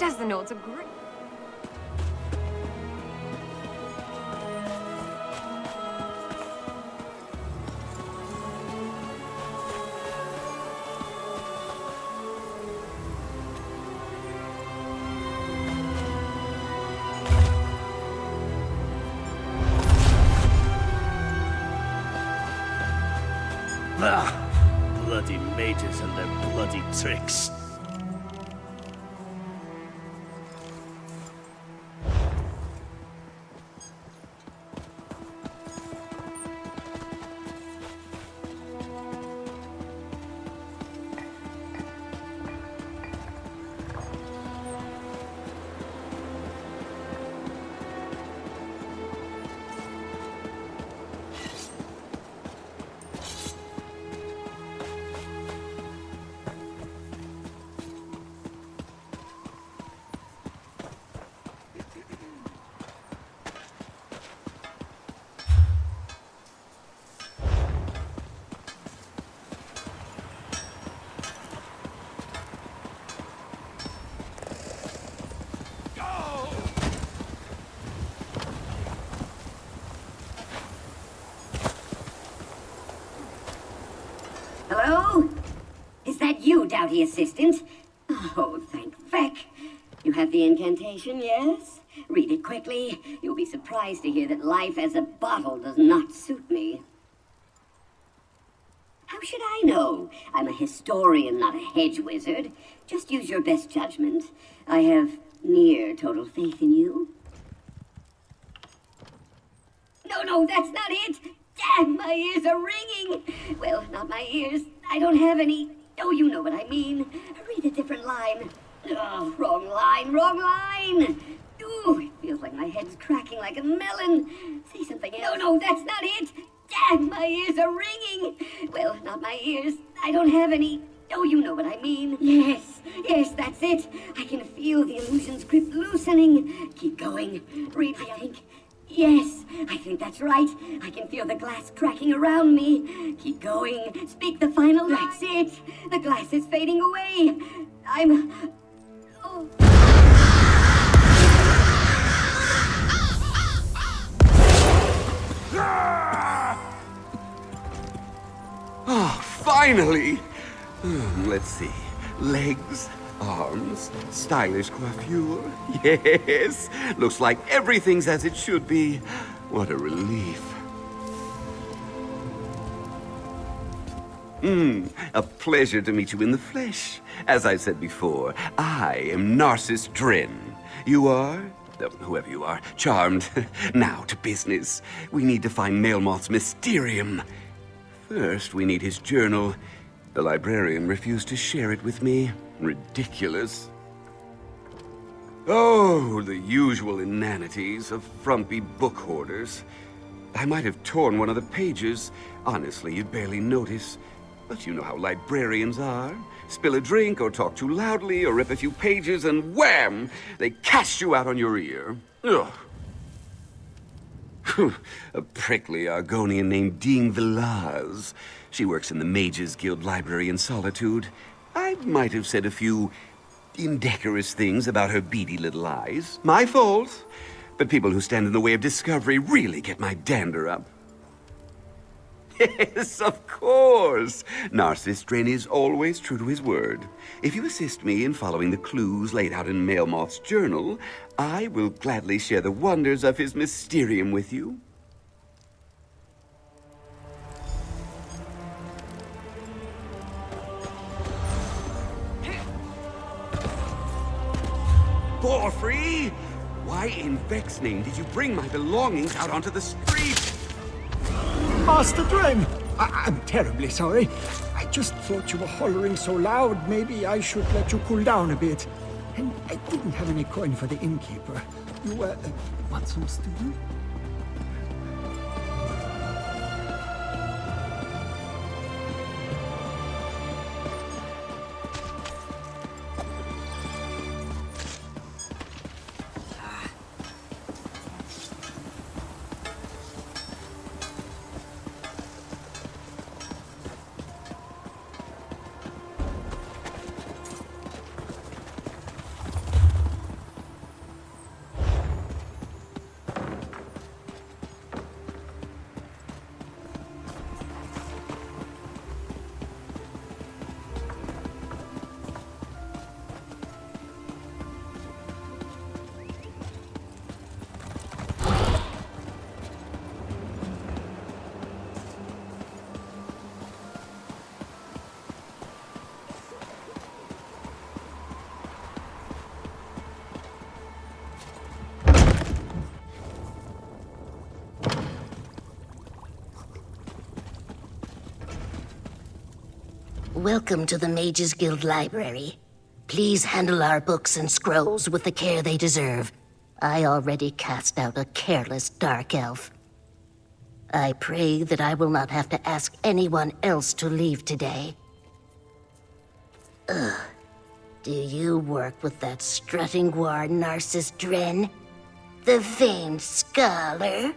Does the Nords agree? Ah, bloody mages and their bloody tricks. Hello? Is that you, Doughty Assistant? Oh, thank feck. You have the incantation, yes? Read it quickly. You'll be surprised to hear that life as a bottle does not suit me. How should I know? I'm a historian, not a hedge wizard. Just use your best judgment. I have near total faith in you. No, that's not it! Damn, my ears are ringing! Well, not my ears. I don't have any. Oh, you know what I mean. Read a different line. Oh, wrong line! Ooh, it feels like my head's cracking like a melon. Say something else. No, that's not it! Damn, my ears are ringing! Well, not my ears. I don't have any. Oh, you know what I mean. Yes, that's it. I can feel the illusion's grip loosening. Keep going. Read the ink. Yes, I think that's right. I can feel the glass cracking around me. Keep going. Speak the final line. That's it. The glass is fading away. I'm... Oh. Oh, finally! Let's see. Legs, arms, stylish coiffure. Yes! Looks like everything's as it should be. What a relief. A pleasure to meet you in the flesh. As I said before, I am Narcissus Dren. You are? Whoever you are, charmed. Now to business. We need to find Melmoth's Mysterium. First, we need his journal. The librarian refused to share it with me. Ridiculous. Oh, the usual inanities of frumpy book hoarders. I might have torn one of the pages. Honestly, you'd barely notice. But you know how librarians are. Spill a drink, or talk too loudly, or rip a few pages, and wham! They cast you out on your ear. Ugh. A prickly Argonian named Dean Villaz. She works in the Mages Guild Library in Solitude. I might have said a few indecorous things about her beady little eyes. My fault. But people who stand in the way of discovery really get my dander up. Yes, of course. Narcissus Dren is always true to his word. If you assist me in following the clues laid out in Melmoth's journal, I will gladly share the wonders of his Mysterium with you. Borfrey! Why in Vex's name did you bring my belongings out onto the street? Master Dren! I'm terribly sorry. I just thought you were hollering so loud, maybe I should let you cool down a bit. And I didn't have any coin for the innkeeper. You were... want some stew? Welcome to the Mages Guild Library. Please handle our books and scrolls with the care they deserve. I already cast out a careless dark elf. I pray that I will not have to ask anyone else to leave today. Do you work with that strutting war Narcissus Dren? The famed scholar?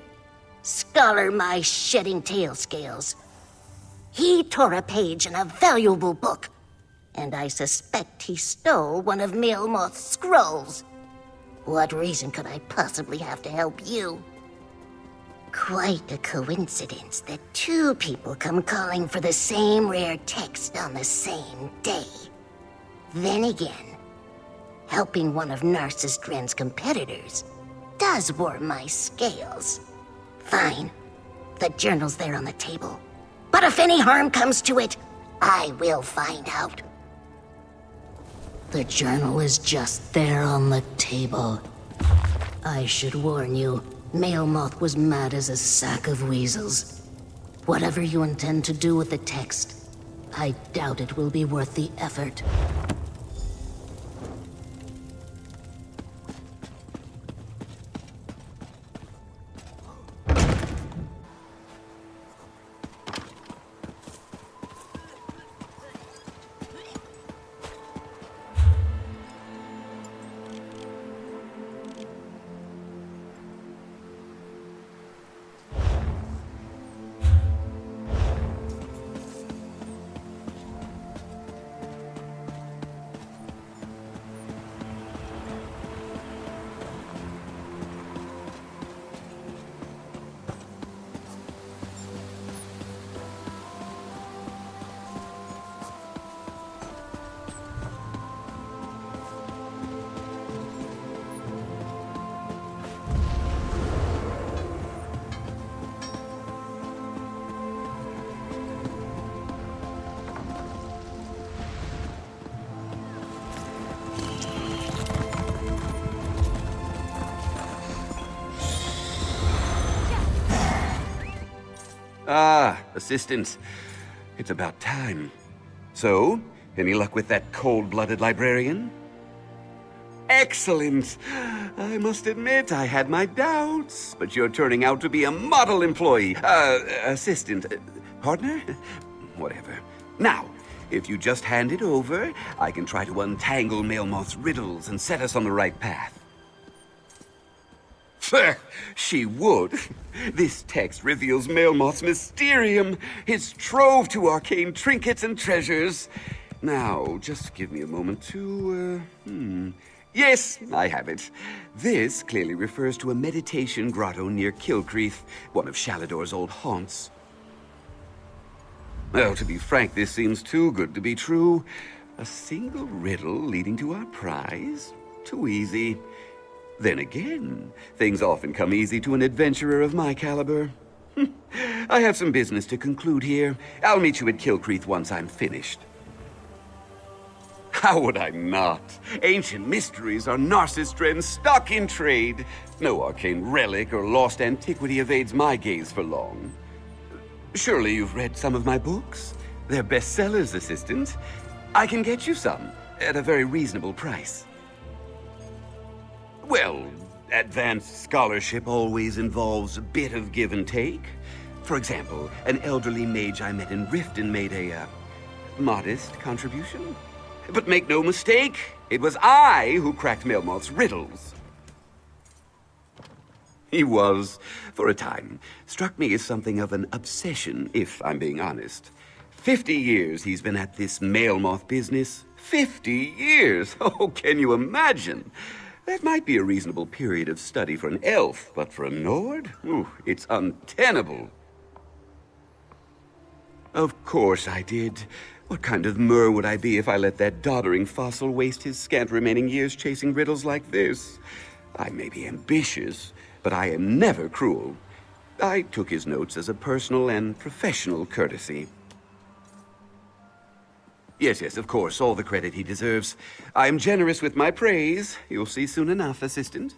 Scholar my shedding tail scales. He tore a page in a valuable book, and I suspect he stole one of Melmoth's scrolls. What reason could I possibly have to help you? Quite a coincidence that two people come calling for the same rare text on the same day. Then again, helping one of Narcissus Dren's competitors does warm my scales. Fine, the journal's there on the table. But if any harm comes to it, I will find out. The journal is just there on the table. I should warn you, Melmoth was mad as a sack of weasels. Whatever you intend to do with the text, I doubt it will be worth the effort. Ah, assistant. It's about time. So, any luck with that cold-blooded librarian? Excellent! I must admit, I had my doubts, but you're turning out to be a model employee. Assistant. Partner? Whatever. Now, if you just hand it over, I can try to untangle Melmoth's riddles and set us on the right path. She would. This text reveals Melmoth's mysterium, his trove to arcane trinkets and treasures. Now, just give me a moment to, Yes, I have it. This clearly refers to a meditation grotto near Kilcreath, one of Shalador's old haunts. Well, to be frank, this seems too good to be true. A single riddle leading to our prize? Too easy. Then again, things often come easy to an adventurer of my caliber. I have some business to conclude here. I'll meet you at Kilcreath once I'm finished. How would I not? Ancient mysteries are Narcissus Dren's stock in trade. No arcane relic or lost antiquity evades my gaze for long. Surely you've read some of my books? They're bestsellers, assistant. I can get you some, at a very reasonable price. Well, advanced scholarship always involves a bit of give and take. For example, an elderly mage I met in Riften made a, modest contribution. But make no mistake, it was I who cracked Melmoth's riddles. He was, for a time, struck me as something of an obsession, if I'm being honest. 50 years he's been at this Melmoth business. 50 years! Oh, can you imagine? That might be a reasonable period of study for an elf, but for a Nord? Ooh, it's untenable. Of course I did. What kind of Mer would I be if I let that doddering fossil waste his scant remaining years chasing riddles like this? I may be ambitious, but I am never cruel. I took his notes as a personal and professional courtesy. Yes, of course, all the credit he deserves. I am generous with my praise. You'll see soon enough, assistant.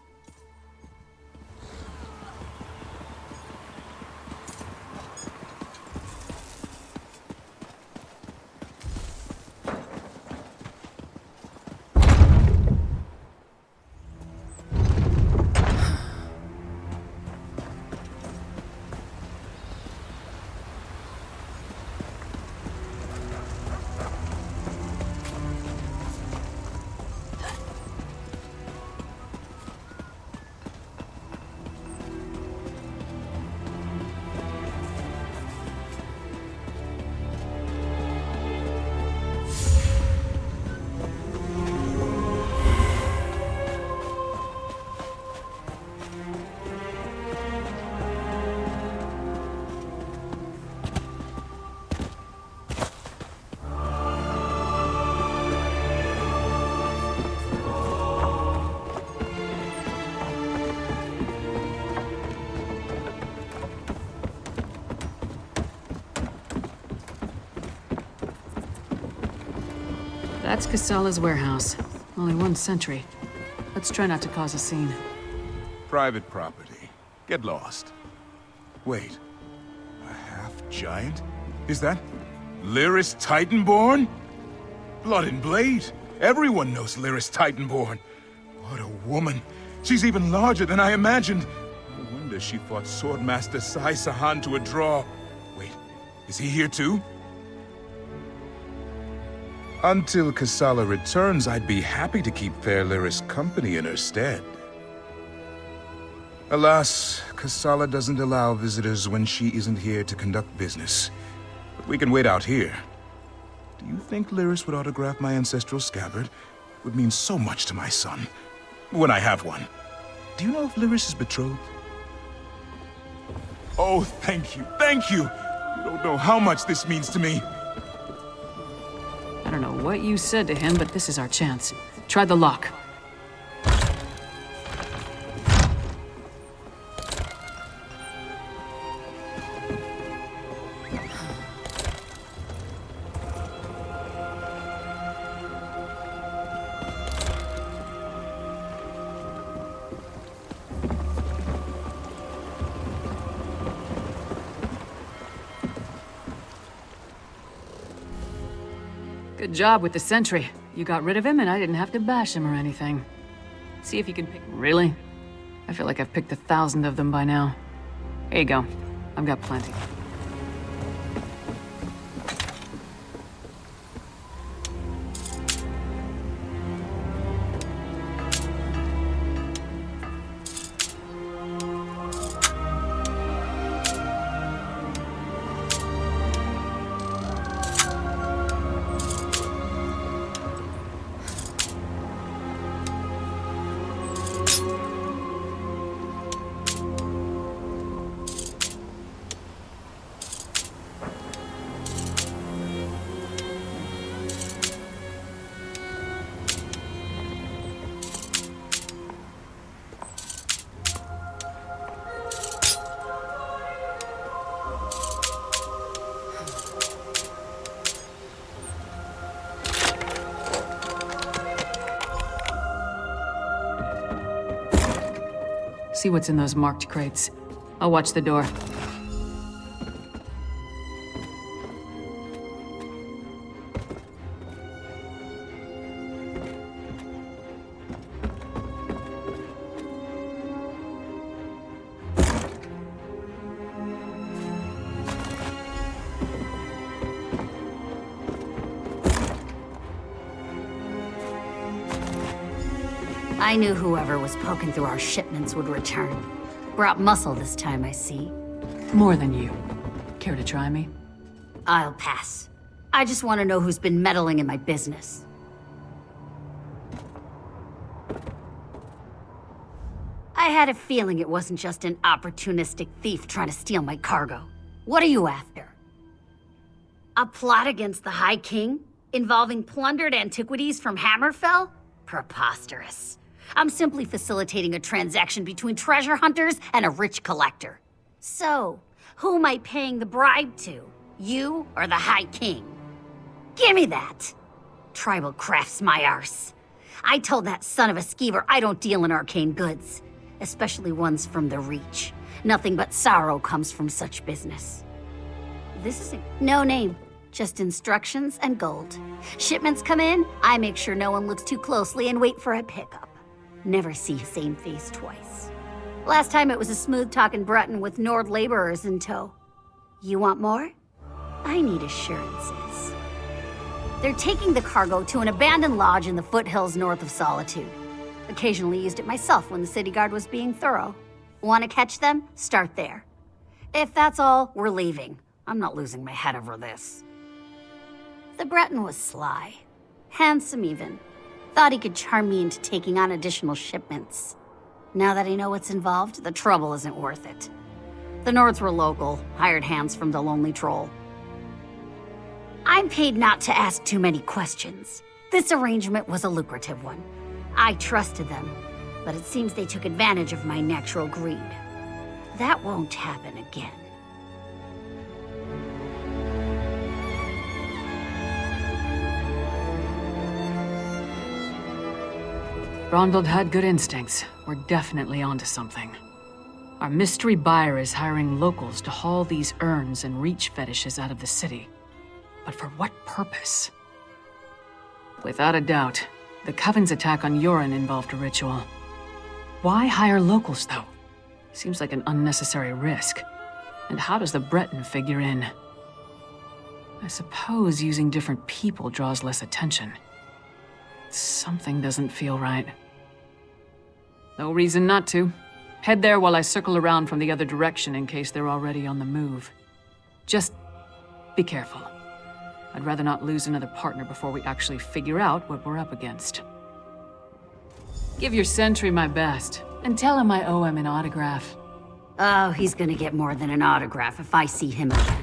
That's Casala's warehouse. Only one sentry. Let's try not to cause a scene. Private property. Get lost. Wait. A half-giant? Is that Lyris Titanborn? Blood and Blade. Everyone knows Lyris Titanborn. What a woman. She's even larger than I imagined. No wonder she fought Swordmaster Sai Sahan to a draw. Wait, is he here too? Until Casala returns, I'd be happy to keep Fair Lyris company in her stead. Alas, Casala doesn't allow visitors when she isn't here to conduct business. But we can wait out here. Do you think Lyris would autograph my ancestral scabbard? It would mean so much to my son. When I have one. Do you know if Lyris is betrothed? Oh, thank you, thank you! You don't know how much this means to me. I don't know what you said to him, but this is our chance. Try the lock. Good job with the sentry. You got rid of him and I didn't have to bash him or anything. See if you can pick... Really? I feel like I've picked 1,000 of them by now. Here you go. I've got plenty. See what's in those marked crates. I'll watch the door. I knew whoever was poking through our shipments would return. Brought muscle this time, I see. More than you. Care to try me? I'll pass. I just want to know who's been meddling in my business. I had a feeling it wasn't just an opportunistic thief trying to steal my cargo. What are you after? A plot against the High King? Involving plundered antiquities from Hammerfell? Preposterous. I'm simply facilitating a transaction between treasure hunters and a rich collector. So, who am I paying the bribe to? You or the High King? Give me that! Tribal crafts my arse. I told that son of a skeever I don't deal in arcane goods, especially ones from the Reach. Nothing but sorrow comes from such business. This isn't... No name. Just instructions and gold. Shipments come in, I make sure no one looks too closely and wait for a pickup. Never see same face twice. Last time it was a smooth-talking Breton with Nord laborers in tow. You want more? I need assurances. They're taking the cargo to an abandoned lodge in the foothills north of Solitude. Occasionally used it myself when the city guard was being thorough. Want to catch them? Start there. If that's all, we're leaving. I'm not losing my head over this. The Breton was sly. Handsome even. Thought he could charm me into taking on additional shipments. Now that I know what's involved, the trouble isn't worth it. The Nords were local, hired hands from the Lonely Troll. I'm paid not to ask too many questions. This arrangement was a lucrative one. I trusted them, but it seems they took advantage of my natural greed. That won't happen again. Ronald had good instincts. We're definitely onto something. Our mystery buyer is hiring locals to haul these urns and reach fetishes out of the city. But for what purpose? Without a doubt, the Coven's attack on Yoren involved a ritual. Why hire locals, though? Seems like an unnecessary risk. And how does the Breton figure in? I suppose using different people draws less attention. Something doesn't feel right. No reason not to. Head there while I circle around from the other direction in case they're already on the move. Just be careful. I'd rather not lose another partner before we actually figure out what we're up against. Give your sentry my best, and tell him I owe him an autograph. Oh, he's gonna get more than an autograph if I see him again.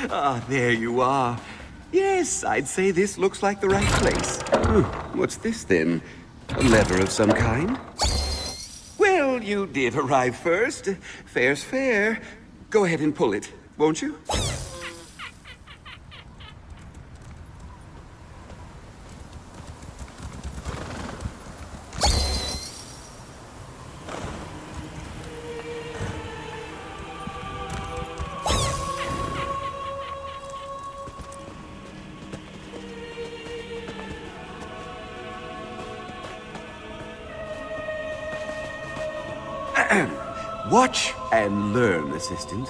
Ah, there you are. Yes, I'd say this looks like the right place. What's this then? A lever of some kind? Well, you did arrive first. Fair's fair. Go ahead and pull it, won't you? Watch and learn, assistant.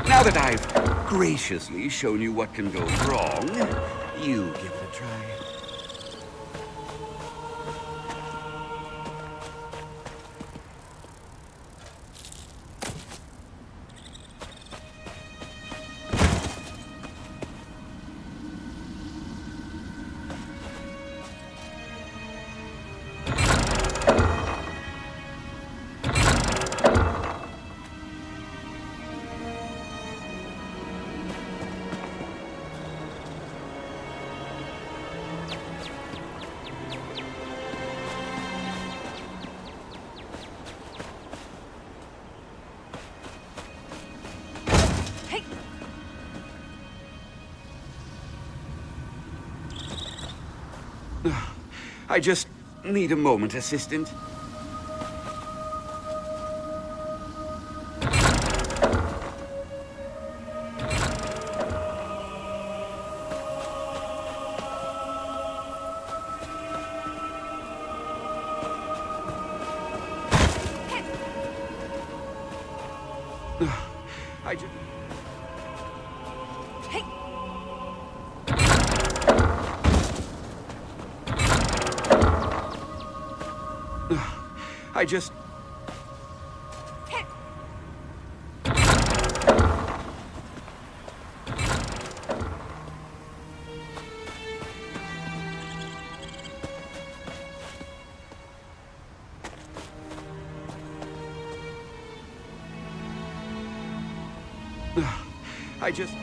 Now that I've graciously shown you what can go wrong, you give it a try. I just need a moment, Assistant. I just... I just... I just...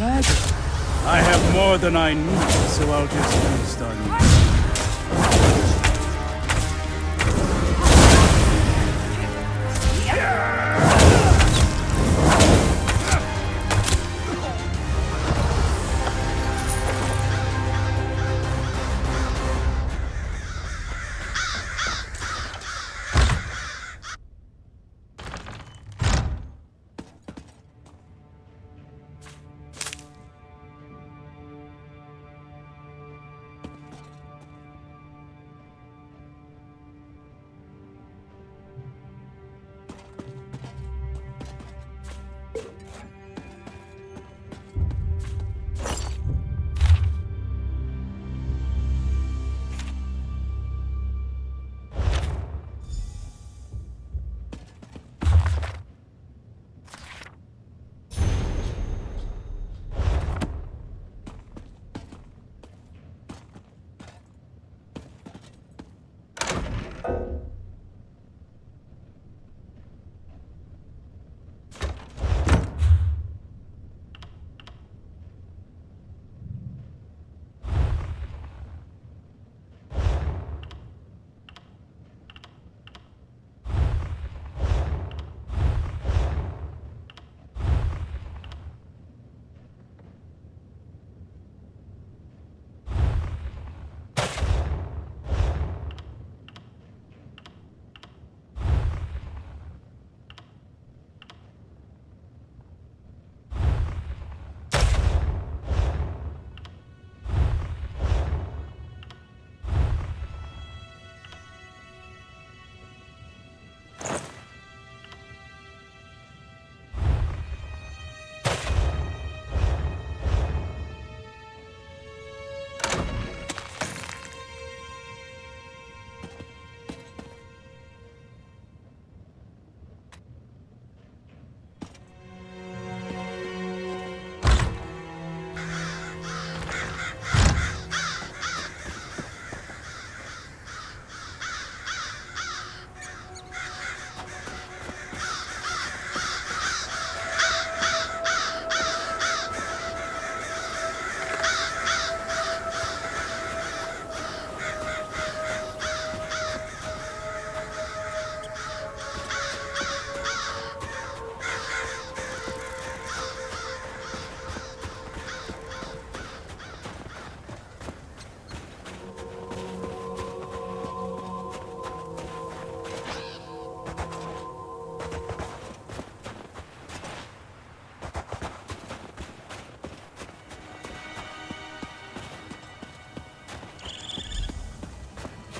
dragon. I have more than I need, so I'll just feast on you.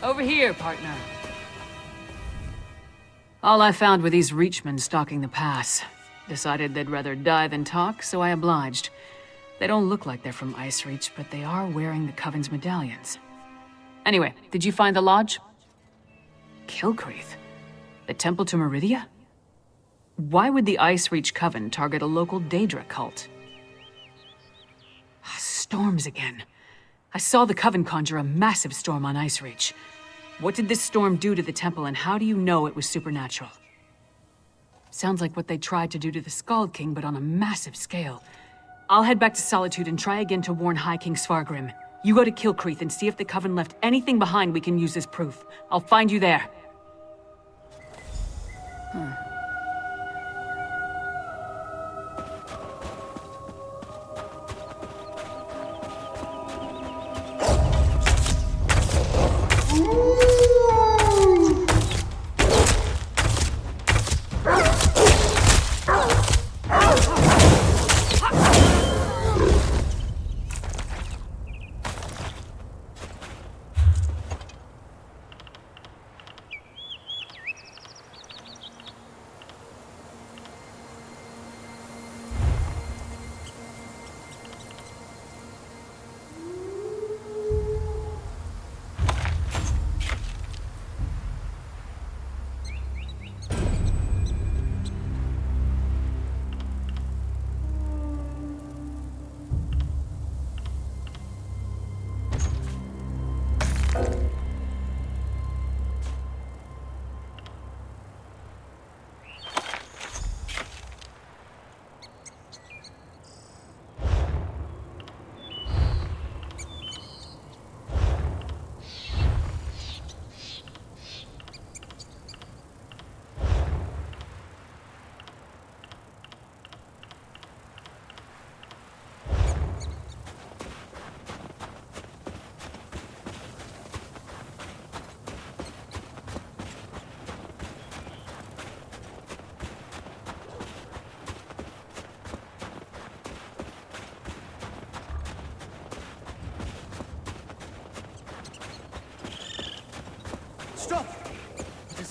Over here, partner. All I found were these Reachmen stalking the pass. Decided they'd rather die than talk, so I obliged. They don't look like they're from Icereach, but they are wearing the Coven's medallions. Anyway, did you find the lodge? Kilcreath? The temple to Meridia? Why would the Icereach Coven target a local Daedra cult? Storms again. I saw the Coven conjure a massive storm on Icereach. What did this storm do to the temple, and how do you know it was supernatural? Sounds like what they tried to do to the Skald King, but on a massive scale. I'll head back to Solitude and try again to warn High King Svargrim. You go to Kilcreath and see if the Coven left anything behind we can use as proof. I'll find you there.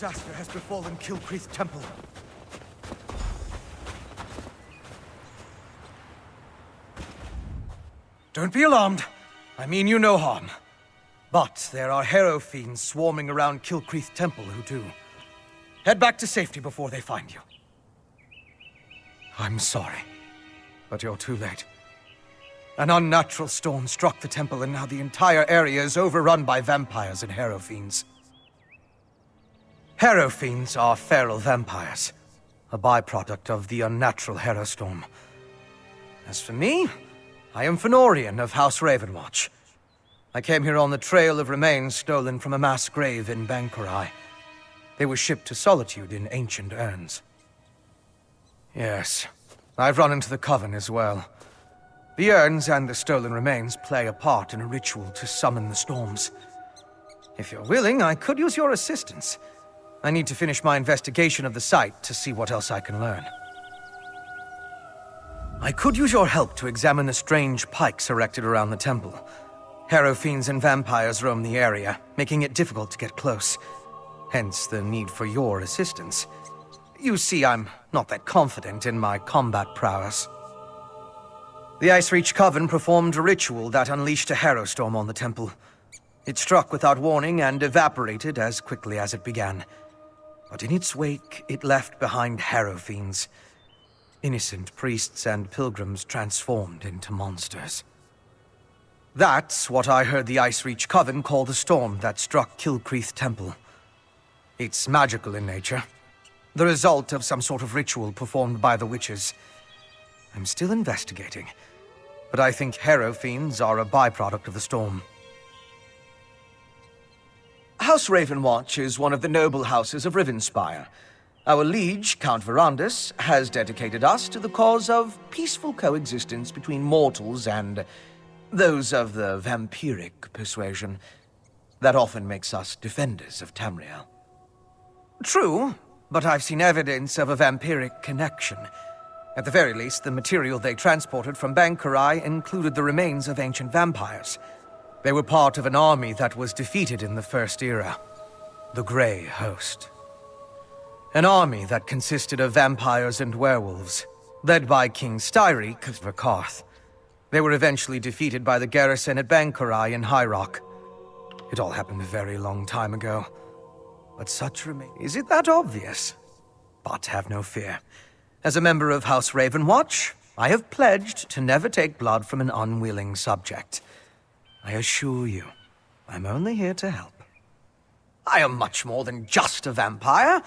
disaster has befallen Kilcreath Temple. Don't be alarmed. I mean you no harm. But there are Harrow fiends swarming around Kilcreath Temple who do. Head back to safety before they find you. I'm sorry, but you're too late. An unnatural storm struck the temple, and now the entire area is overrun by vampires and Harrow fiends. Harrow fiends are feral vampires, a byproduct of the unnatural Harrow storm. As for me, I am Fëanorian of House Ravenwatch. I came here on the trail of remains stolen from a mass grave in Bankurai. They were shipped to Solitude in ancient urns. Yes, I've run into the Coven as well. The urns and the stolen remains play a part in a ritual to summon the storms. If you're willing, I could use your assistance. I need to finish my investigation of the site to see what else I can learn. I could use your help to examine the strange pikes erected around the temple. Harrow fiends and vampires roam the area, making it difficult to get close. Hence the need for your assistance. You see, I'm not that confident in my combat prowess. The Icereach Coven performed a ritual that unleashed a Harrow storm on the temple. It struck without warning and evaporated as quickly as it began. But in its wake, it left behind Harrow fiends. Innocent priests and pilgrims transformed into monsters. That's what I heard the Icereach Coven call the storm that struck Kilcreath Temple. It's magical in nature. The result of some sort of ritual performed by the witches. I'm still investigating, but I think Harrow fiends are a byproduct of the storm. House Ravenwatch is one of the noble houses of Rivenspire. Our liege, Count Verandus, has dedicated us to the cause of peaceful coexistence between mortals and those of the vampiric persuasion. That often makes us defenders of Tamriel. True, but I've seen evidence of a vampiric connection. At the very least, the material they transported from Bankurai included the remains of ancient vampires. They were part of an army that was defeated in the First Era, the Grey Host. An army that consisted of vampires and werewolves, led by King Styriek of Rakarth. They were eventually defeated by the garrison at Bankurai in High Rock. It all happened a very long time ago. But such remains. Is it that obvious? But have no fear. As a member of House Ravenwatch, I have pledged to never take blood from an unwilling subject. I assure you, I'm only here to help. I am much more than just a vampire.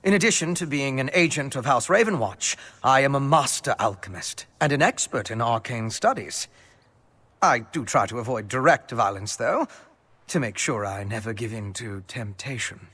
In addition to being an agent of House Ravenwatch, I am a master alchemist and an expert in arcane studies. I do try to avoid direct violence, though, to make sure I never give in to temptation.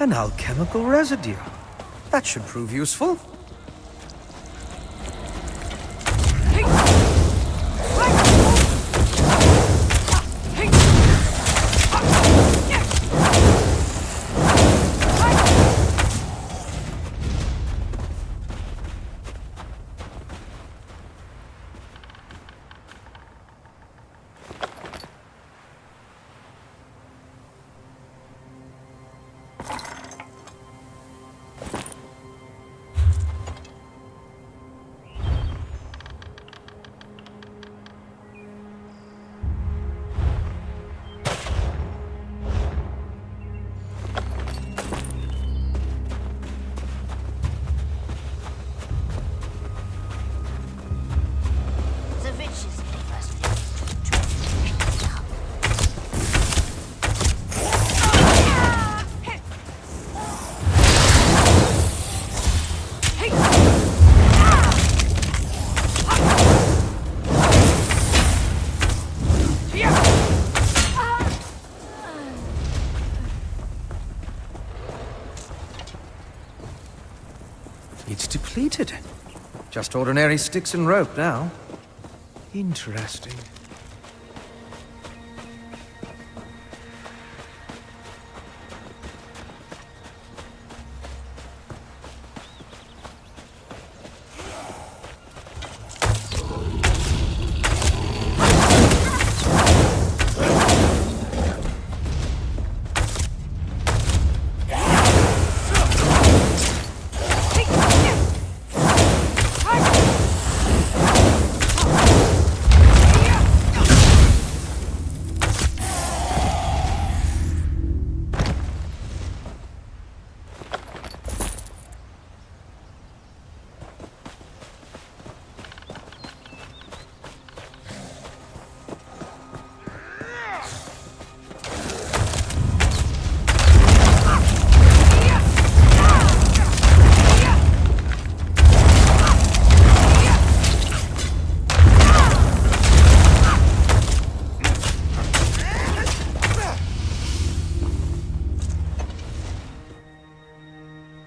An alchemical residue. That should prove useful. The witches gave us this to It's depleted. Just ordinary sticks and rope now. Interesting.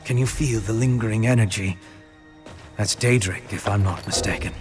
Can you feel the lingering energy? That's Daedric, if I'm not mistaken.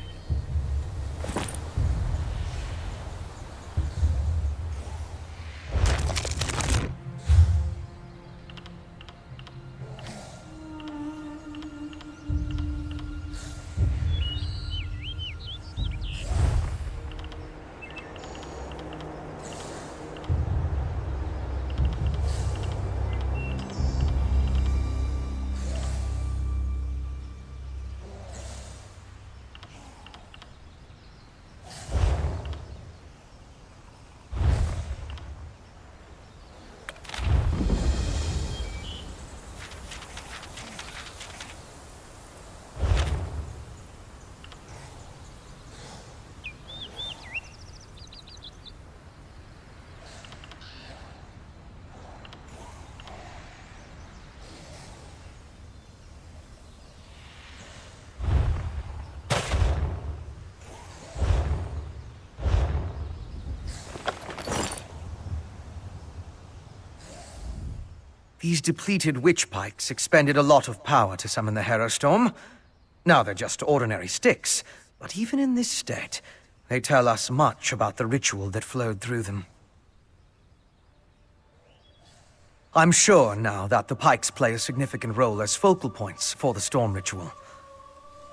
These depleted witch pikes expended a lot of power to summon the Herostorm. Now they're just ordinary sticks, but even in this state, they tell us much about the ritual that flowed through them. I'm sure now that the pikes play a significant role as focal points for the storm ritual.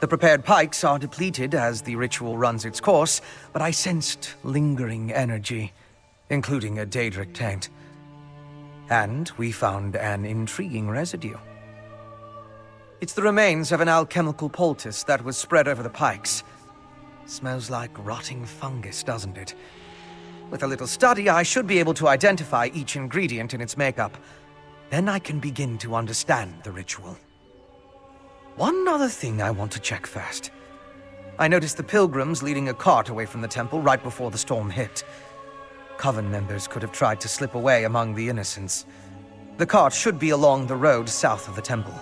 The prepared pikes are depleted as the ritual runs its course, but I sensed lingering energy, including a Daedric taint. And we found an intriguing residue. It's the remains of an alchemical poultice that was spread over the pikes. Smells like rotting fungus, doesn't it? With a little study, I should be able to identify each ingredient in its makeup. Then I can begin to understand the ritual. One other thing I want to check first. I noticed the pilgrims leading a cart away from the temple right before the storm hit. Coven members could have tried to slip away among the innocents. The cart should be along the road south of the temple.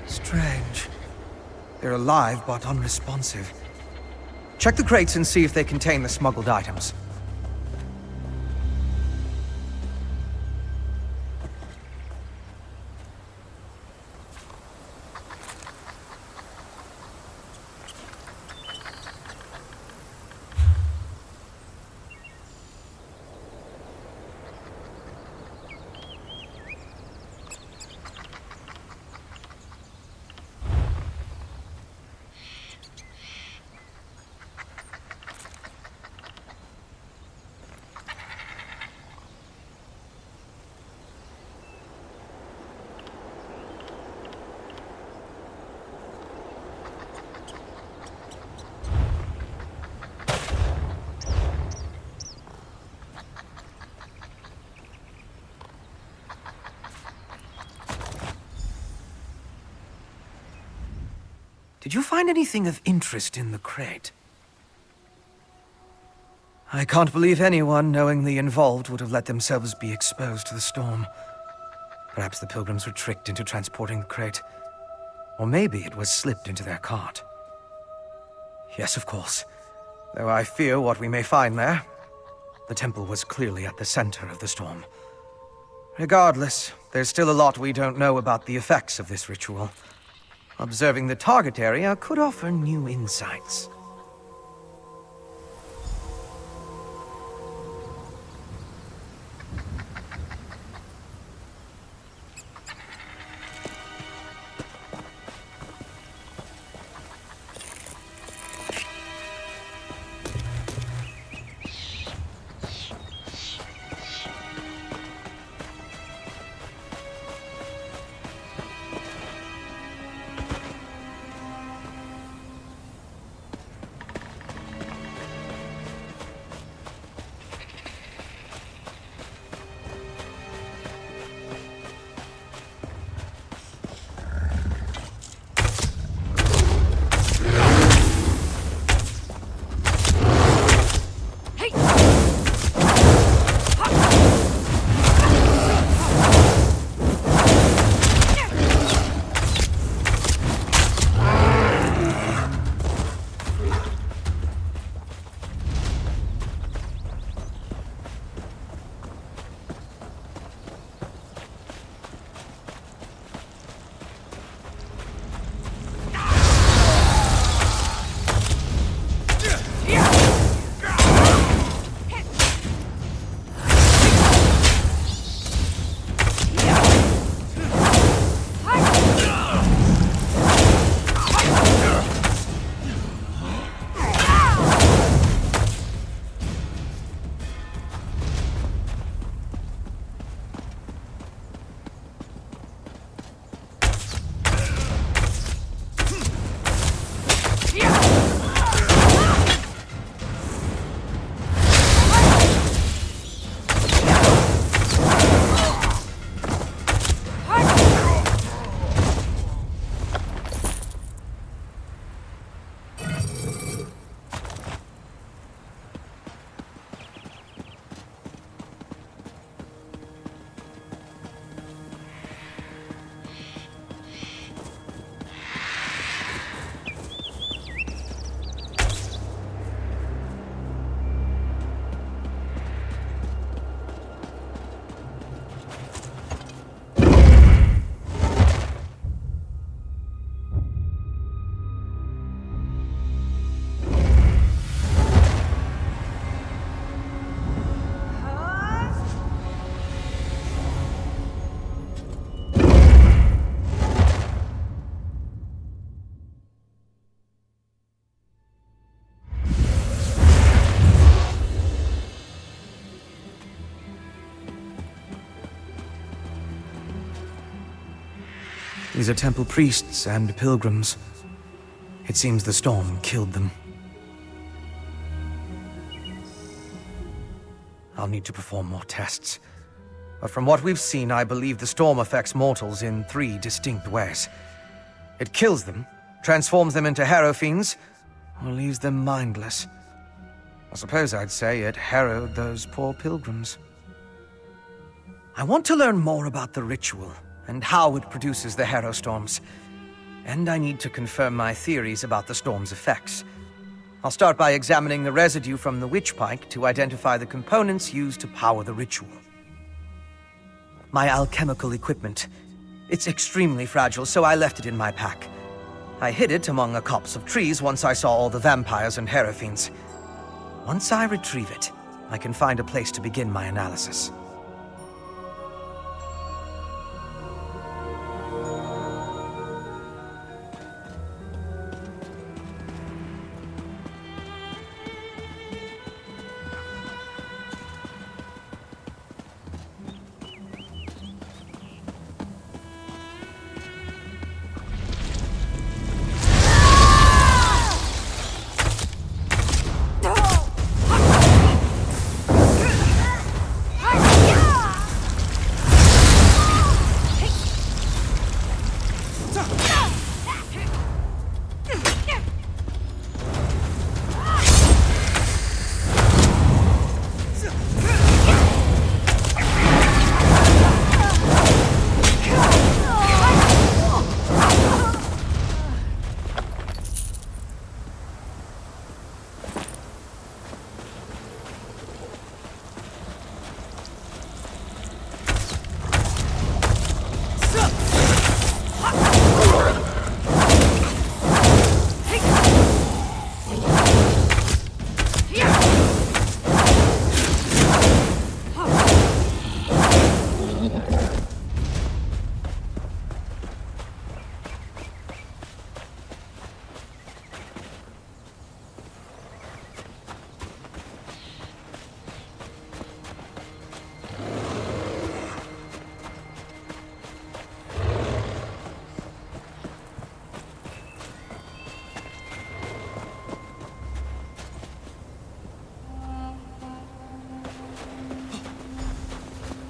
Strange. They're alive, but unresponsive. Check the crates and see if they contain the smuggled items. Did you find anything of interest in the crate? I can't believe anyone knowingly involved would have let themselves be exposed to the storm. Perhaps the pilgrims were tricked into transporting the crate. Or maybe it was slipped into their cart. Yes, of course. Though I fear what we may find there. The temple was clearly at the center of the storm. Regardless, there's still a lot we don't know about the effects of this ritual. Observing the target area could offer new insights. These are temple priests and pilgrims. It seems the storm killed them. I'll need to perform more tests. But from what we've seen, I believe the storm affects mortals in 3 distinct ways. It kills them, transforms them into harrow fiends, or leaves them mindless. I suppose I'd say it harrowed those poor pilgrims. I want to learn more about the ritual and how it produces the harrow storms. and I need to confirm my theories about the storm's effects. I'll start by examining the residue from the witch pike to identify the components used to power the ritual. My alchemical equipment. It's extremely fragile, so I left it in my pack. I hid it among a copse of trees once I saw all the vampires and Hierophants. Once I retrieve it, I can find a place to begin my analysis.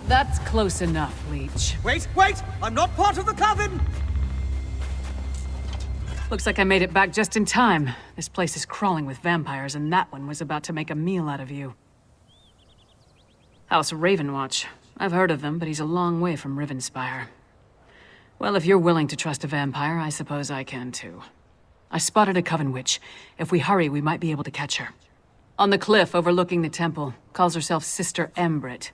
That's close enough, Leech. Wait! I'm not part of the coven! Looks like I made it back just in time. This place is crawling with vampires, and that one was about to make a meal out of you. House Ravenwatch. I've heard of them, but he's a long way from Rivenspire. Well, if you're willing to trust a vampire, I suppose I can too. I spotted a coven witch. If we hurry, we might be able to catch her. On the cliff overlooking the temple. Calls herself Sister Embrit.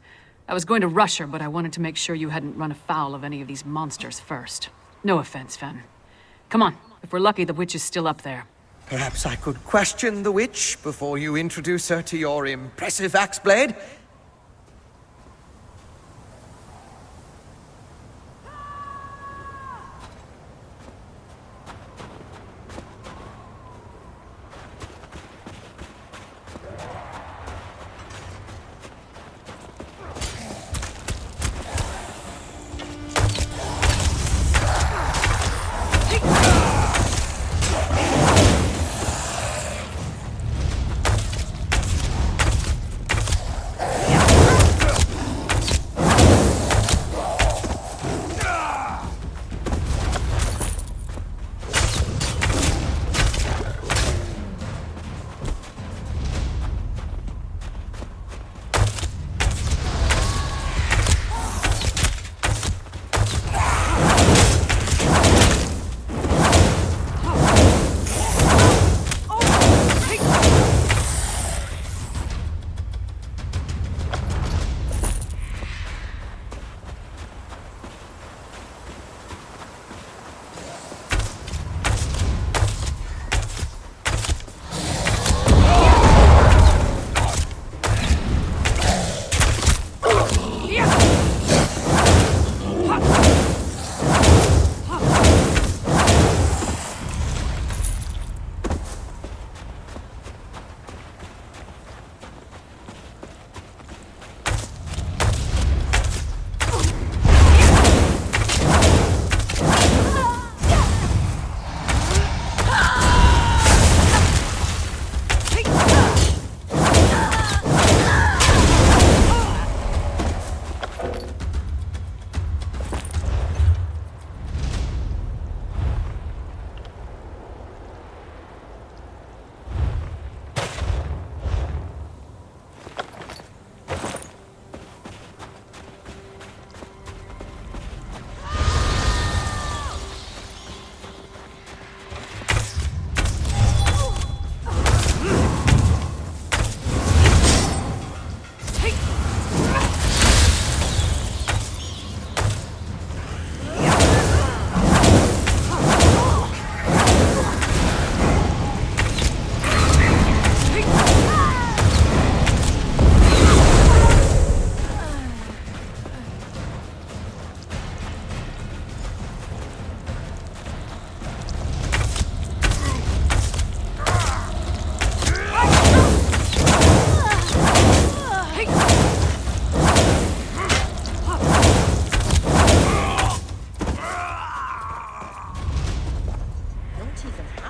I was going to rush her, but I wanted to make sure you hadn't run afoul of any of these monsters first. No offense, Fen. Come on. If we're lucky, the witch is still up there. Perhaps I could question the witch before you introduce her to your impressive axe blade?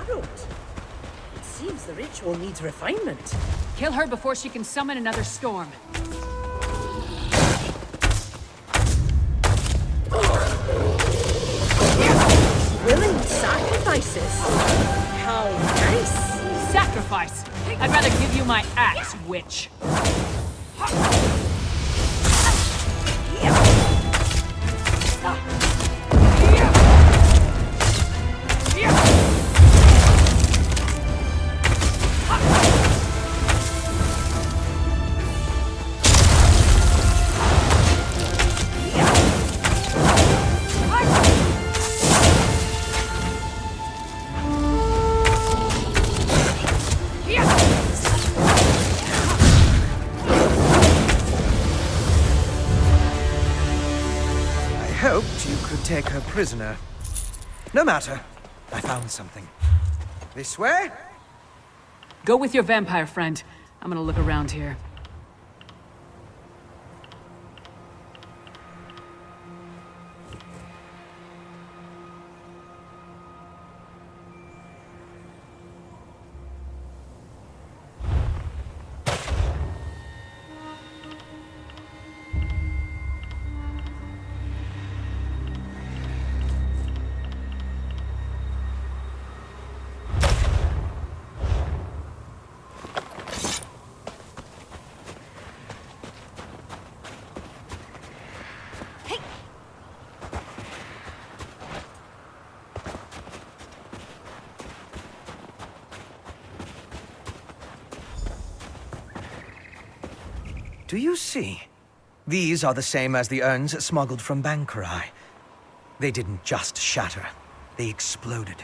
narrowed. It seems the ritual needs refinement. Kill her before she can summon another storm. Willing sacrifices. How nice. Sacrifice! I'd rather give you my axe, witch. Hoped you could take her prisoner. No matter. I found something. This way? Go with your vampire friend. I'm gonna look around here. Do you see? These are the same as the urns smuggled from Bankarai. They didn't just shatter. They exploded.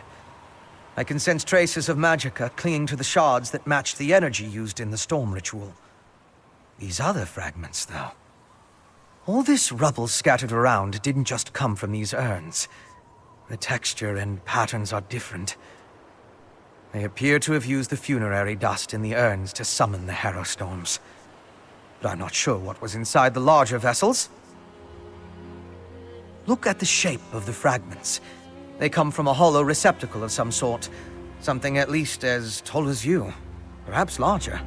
I can sense traces of magicka clinging to the shards that matched the energy used in the storm ritual. These other fragments, though. All this rubble scattered around didn't just come from these urns. The texture and patterns are different. They appear to have used the funerary dust in the urns to summon the Harrow Storms. But I'm not sure what was inside the larger vessels. Look at the shape of the fragments. They come from a hollow receptacle of some sort. Something at least as tall as you. Perhaps larger.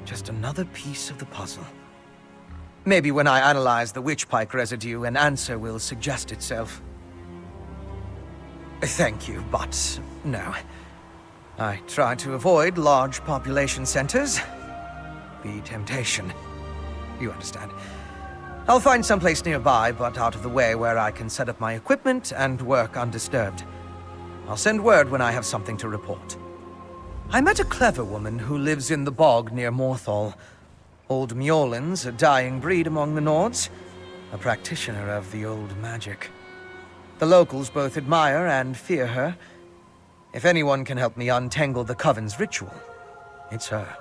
Just another piece of the puzzle. Maybe when I analyze the witchpike residue, an answer will suggest itself. Thank you, but no. I try to avoid large population centers. The temptation. You understand. I'll find someplace nearby, but out of the way where I can set up my equipment and work undisturbed. I'll send word when I have something to report. I met a clever woman who lives in the bog near Morthal. Old Mjolnir's a dying breed among the Nords, a practitioner of the old magic. The locals both admire and fear her. If anyone can help me untangle the Coven's ritual, it's her.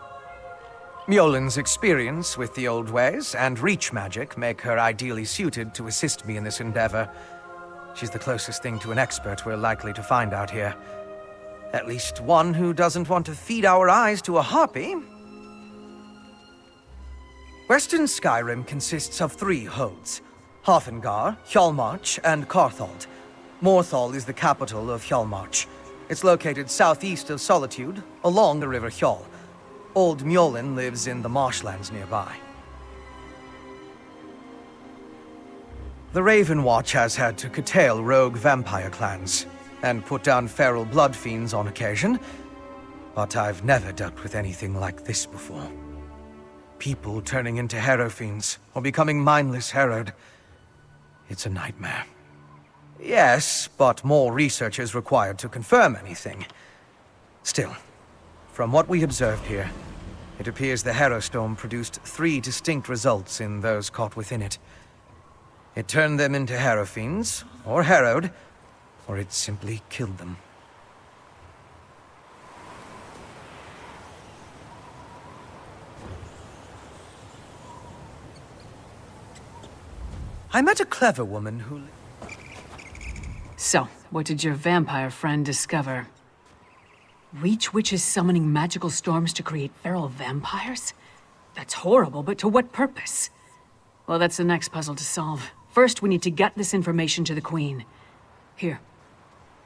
Mjolnir's experience with the old ways and reach magic make her ideally suited to assist me in this endeavor. She's the closest thing to an expert we're likely to find out here. At least one who doesn't want to feed our eyes to a harpy. Western Skyrim consists of 3 holds: Haafingar, Hjalmarch, and Carthald. Morthal is the capital of Hjalmarch. It's located southeast of Solitude, along the River Hjal. Old Mjolnir lives in the marshlands nearby. The Raven Watch has had to curtail rogue vampire clans, and put down feral blood fiends on occasion, but I've never dealt with anything like this before. People turning into Harrow fiends, or becoming mindless harrowed. It's a nightmare. Yes, but more research is required to confirm anything. Still, from what we observed here, it appears the Harrow Storm produced 3 distinct results in those caught within it. It turned them into Harrow fiends, or harrowed, or it simply killed them. I met a clever woman who... So, what did your vampire friend discover? Reach witches summoning magical storms to create feral vampires? That's horrible, but to what purpose? Well, that's the next puzzle to solve. First, we need to get this information to the Queen. Here.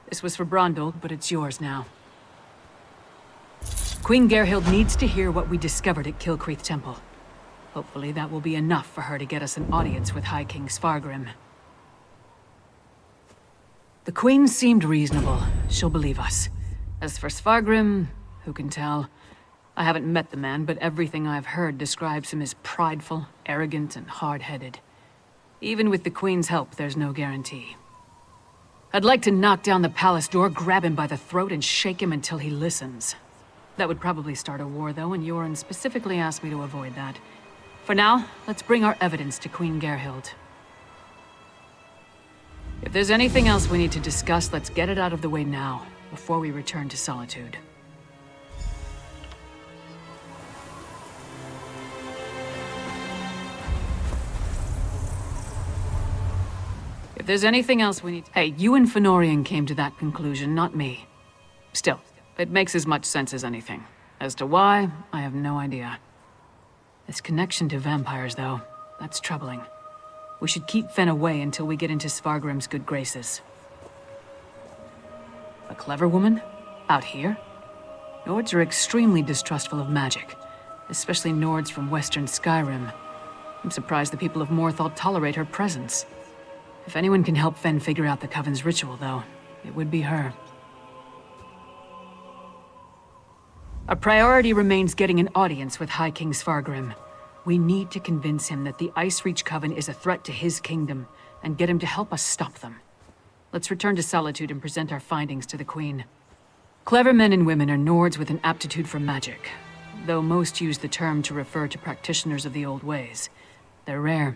This was for Brondel, but it's yours now. Queen Gerhild needs to hear what we discovered at Kilcreath Temple. Hopefully that will be enough for her to get us an audience with High King Svargrim. The Queen seemed reasonable. She'll believe us. As for Svargrim, who can tell? I haven't met the man, but everything I've heard describes him as prideful, arrogant, and hard-headed. Even with the Queen's help, there's no guarantee. I'd like to knock down the palace door, grab him by the throat, and shake him until he listens. That would probably start a war, though, and Yoren specifically asked me to avoid that. For now, let's bring our evidence to Queen Gerhild. If there's anything else we need to discuss, let's get it out of the way now, before we return to Solitude. If there's anything else we need... Hey, you and Fenorian came to that conclusion, not me. Still, it makes as much sense as anything. As to why, I have no idea. This connection to vampires, though, that's troubling. We should keep Fen away until we get into Svargrim's good graces. A clever woman? Out here? Nords are extremely distrustful of magic, especially Nords from Western Skyrim. I'm surprised the people of Morthal tolerate her presence. If anyone can help Fen figure out the Coven's ritual, though, it would be her. Our priority remains getting an audience with High King Svargrim. We need to convince him that the Icereach Coven is a threat to his kingdom, and get him to help us stop them. Let's return to Solitude and present our findings to the Queen. Clever men and women are Nords with an aptitude for magic, though most use the term to refer to practitioners of the old ways. They're rare.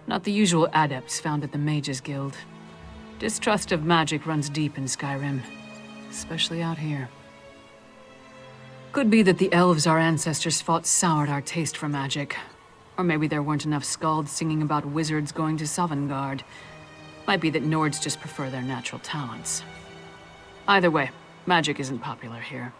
Not the usual adepts found at the Mages Guild. Distrust of magic runs deep in Skyrim, especially out here. Could be that the elves our ancestors fought soured our taste for magic. Or maybe there weren't enough skalds singing about wizards going to Sovngarde. Might be that Nords just prefer their natural talents. Either way, magic isn't popular here.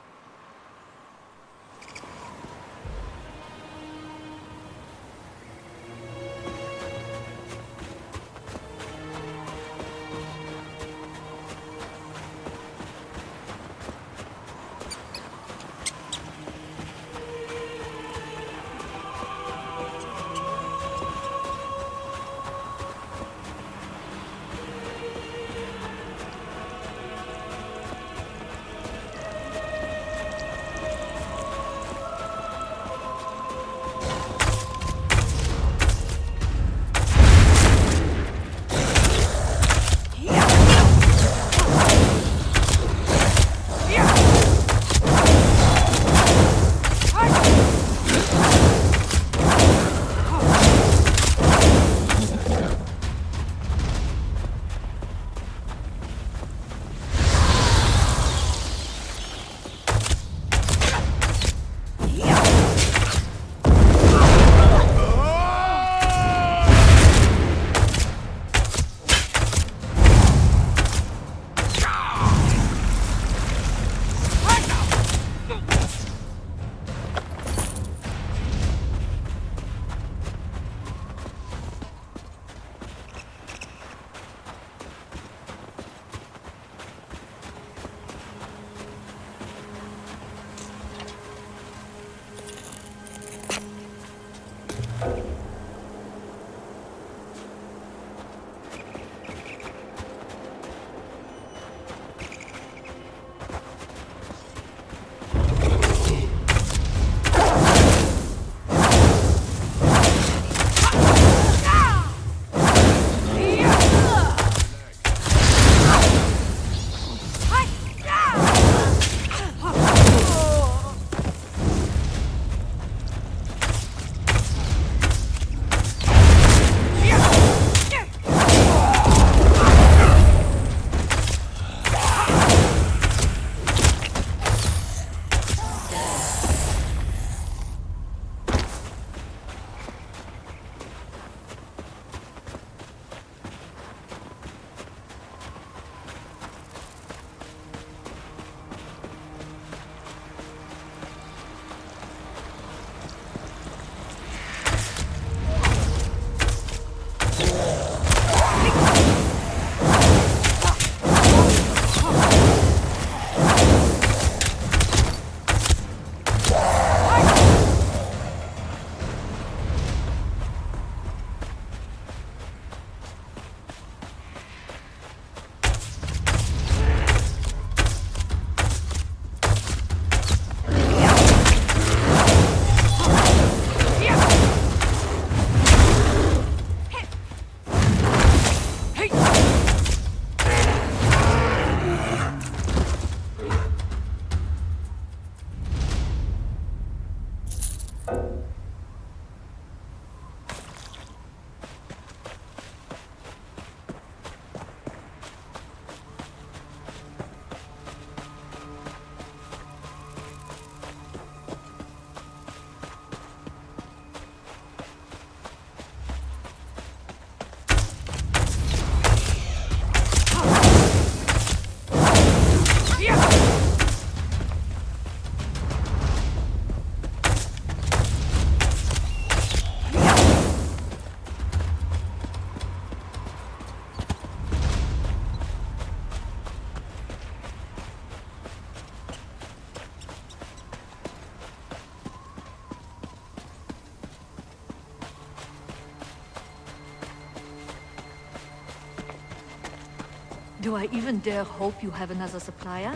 Do I even dare hope you have another supplier?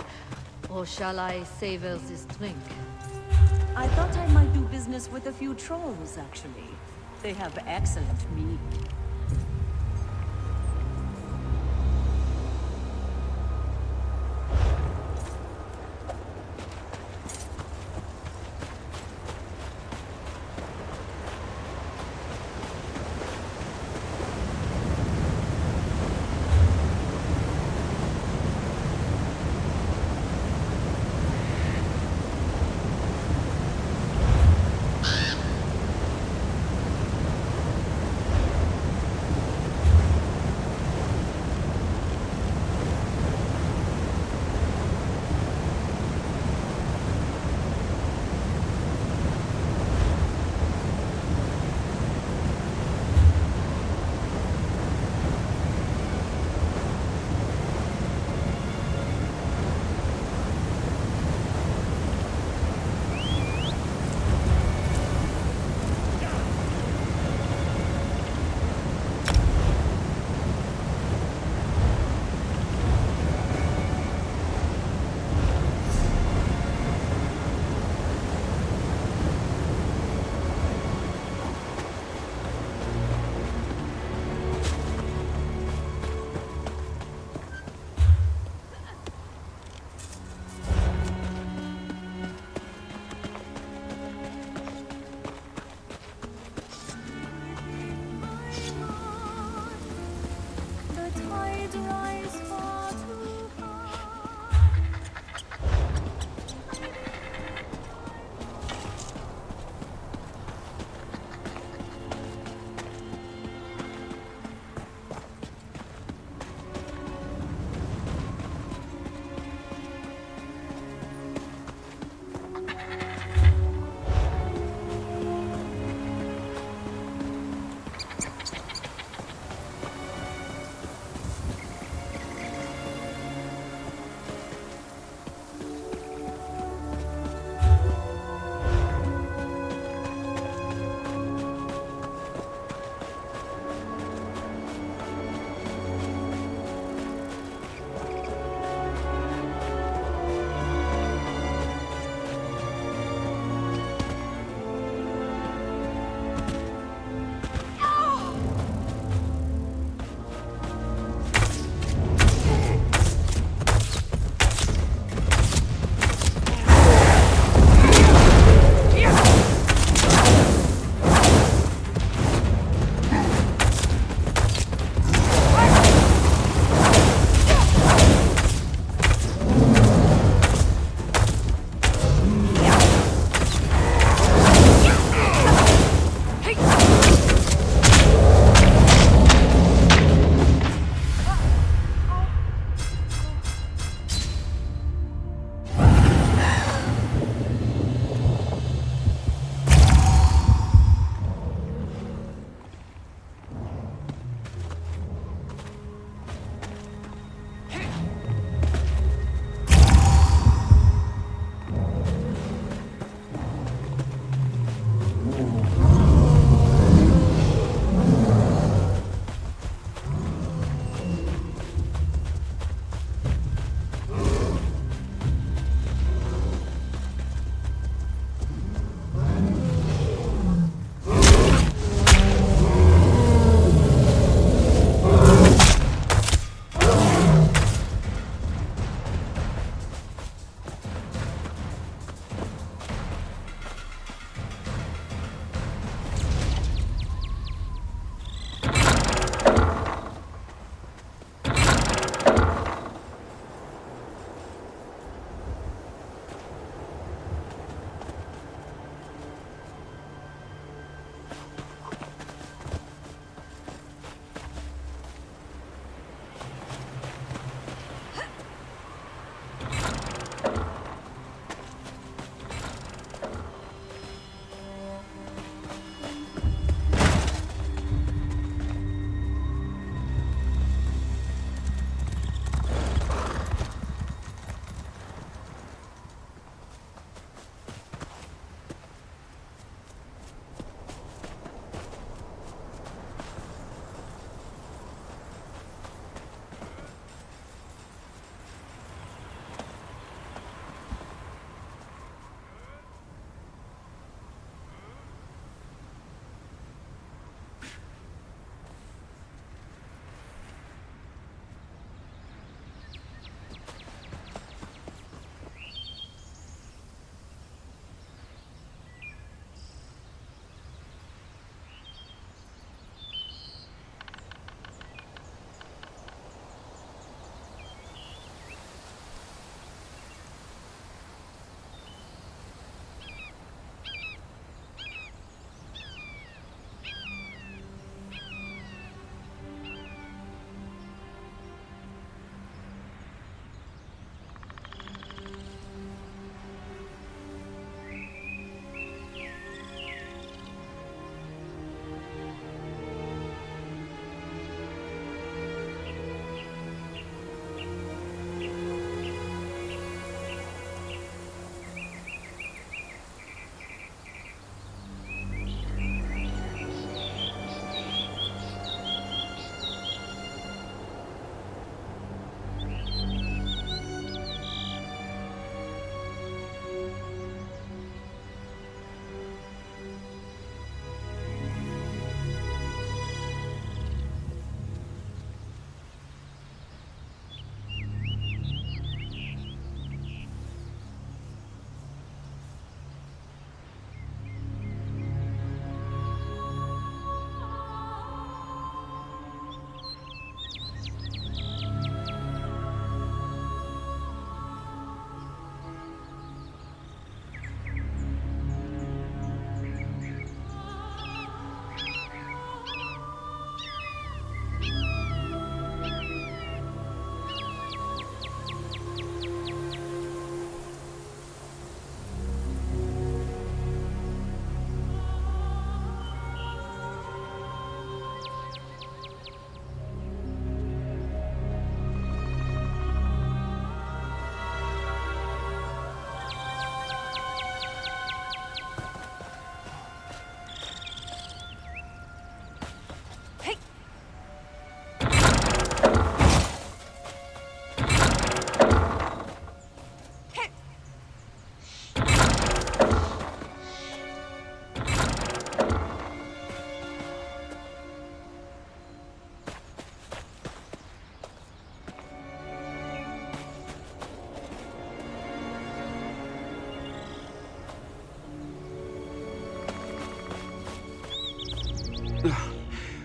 Or shall I savor this drink? I thought I might do business with a few trolls, actually. They have excellent meat.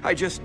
I just...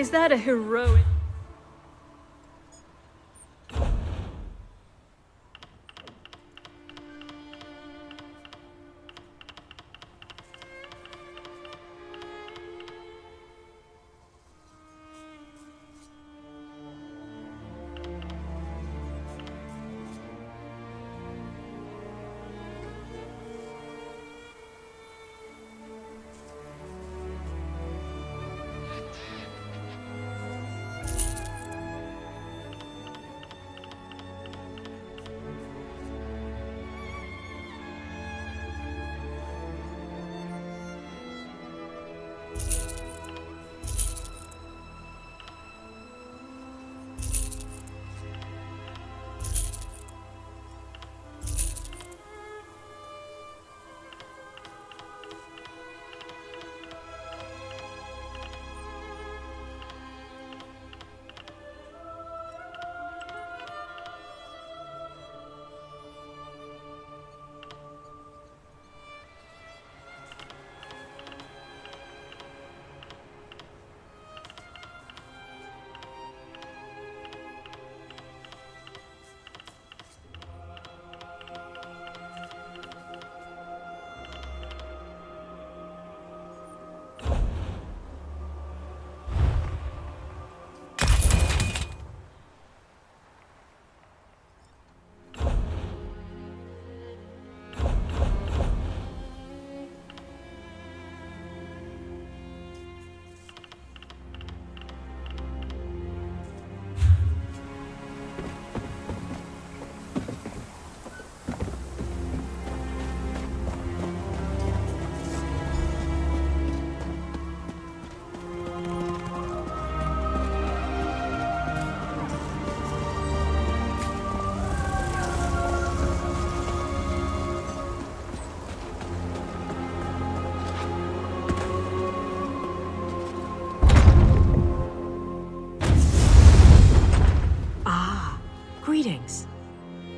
Is that a heroic...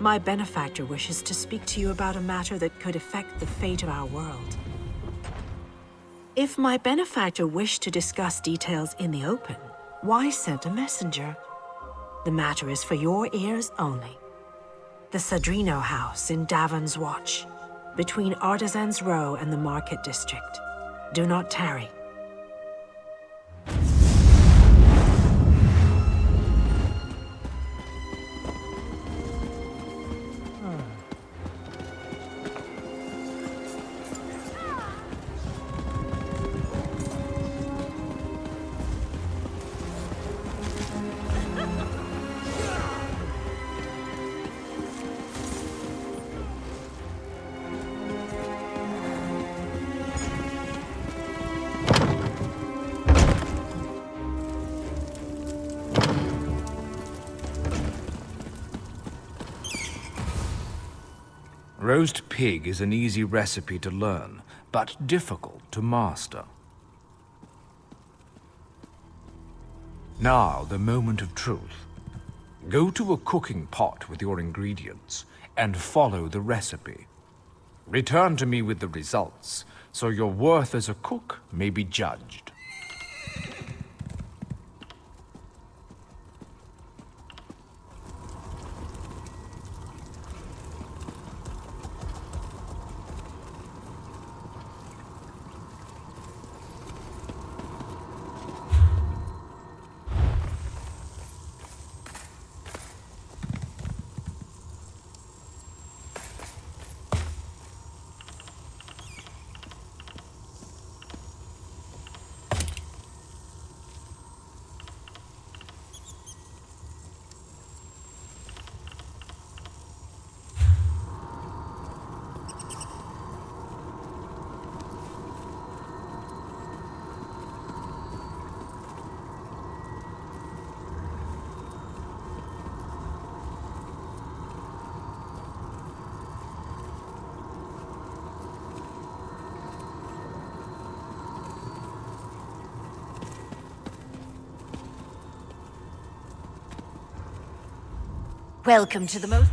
My benefactor wishes to speak to you about a matter that could affect the fate of our world. If my benefactor wished to discuss details in the open, why send a messenger? The matter is for your ears only. The Sadrino House in Davon's Watch, between Artisans Row and the Market District. Do not tarry. Roast pig is an easy recipe to learn, but difficult to master. Now, the moment of truth. Go to a cooking pot with your ingredients and follow the recipe. Return to me with the results, so your worth as a cook may be judged. Welcome to the most...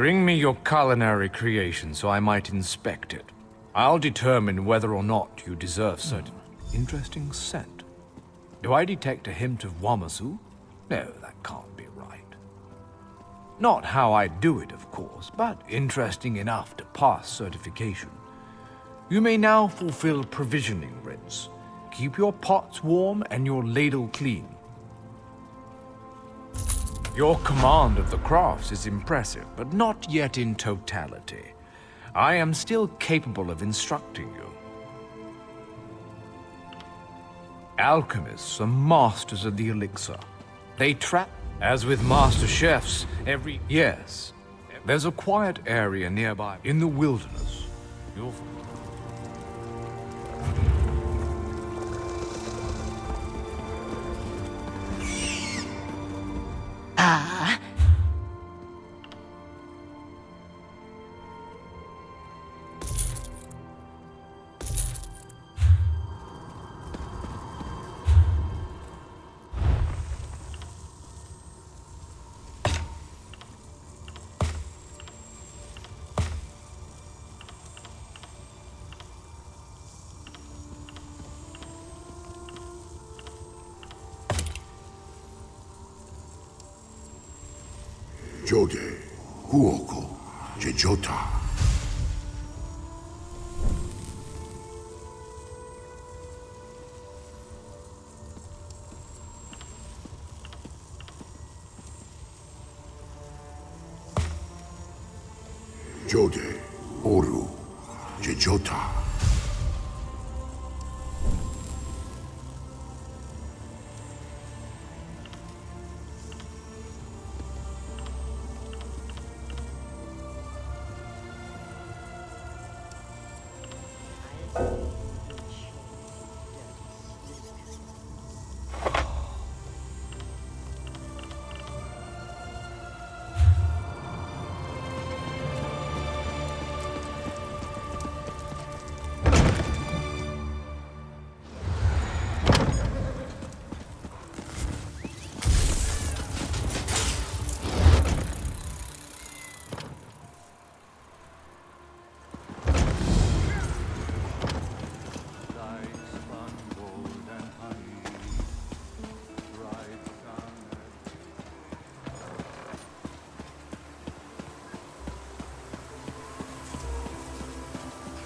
Bring me your culinary creation so I might inspect it. I'll determine whether or not you deserve certain interesting scent. Do I detect a hint of Wamasu? No, that can't be right. Not how I do it, of course, but interesting enough to pass certification. You may now fulfill provisioning rinse. Keep your pots warm and your ladle clean. Your command of the crafts is impressive, but not yet in totality. I am still capable of instructing you. Alchemists are masters of the elixir. They trap, as with master chefs, Yes, there's a quiet area nearby, in the wilderness. You'll... Jode, Huoko, Jejota. Jode, Oru, Jejota.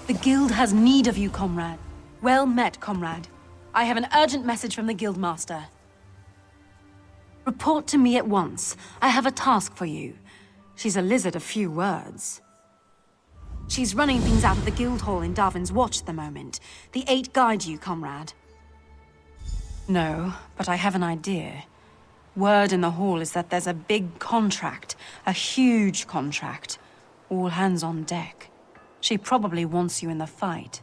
The Guild has need of you, comrade. Well met, comrade. I have an urgent message from the Guildmaster. Report to me at once. I have a task for you. She's a lizard of few words. She's running things out of the Guild Hall in Darwin's Watch at the moment. The Eight guide you, comrade. No, but I have an idea. Word in the hall is that there's a big contract. A huge contract. All hands on deck. She probably wants you in the fight.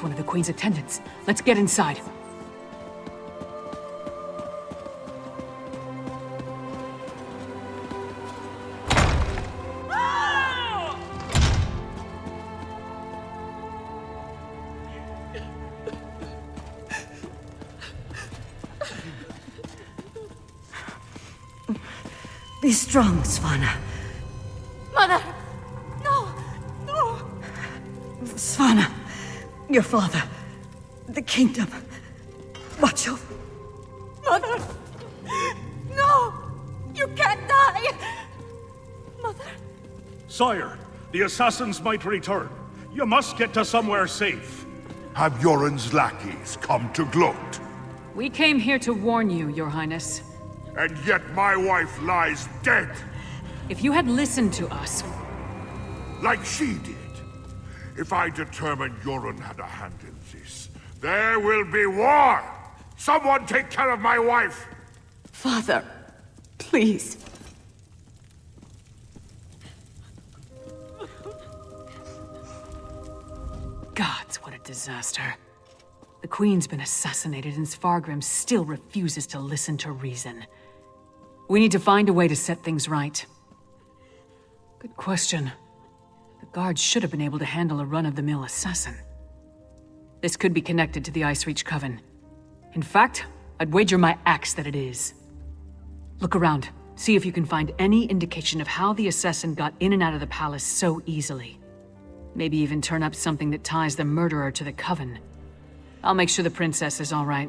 One of the Queen's attendants. Let's get inside. Be strong, Svanna. Mother! No! No! Svanna! Your father, the kingdom. Watch over. Mother! No! You can't die! Mother! Sire, the assassins might return. You must get to somewhere safe. Have Yoren's lackeys come to gloat? We came here to warn you, Your Highness. And yet my wife lies dead. If you had listened to us... Like she did. If I determine Yoren had a hand in this, there will be war! Someone take care of my wife! Father, please. Gods, what a disaster. The Queen's been assassinated and Svargrim still refuses to listen to reason. We need to find a way to set things right. Good question. The guards should have been able to handle a run-of-the-mill assassin. This could be connected to the Icereach Coven. In fact, I'd wager my axe that it is. Look around. See if you can find any indication of how the assassin got in and out of the palace so easily. Maybe even turn up something that ties the murderer to the Coven. I'll make sure the princess is all right.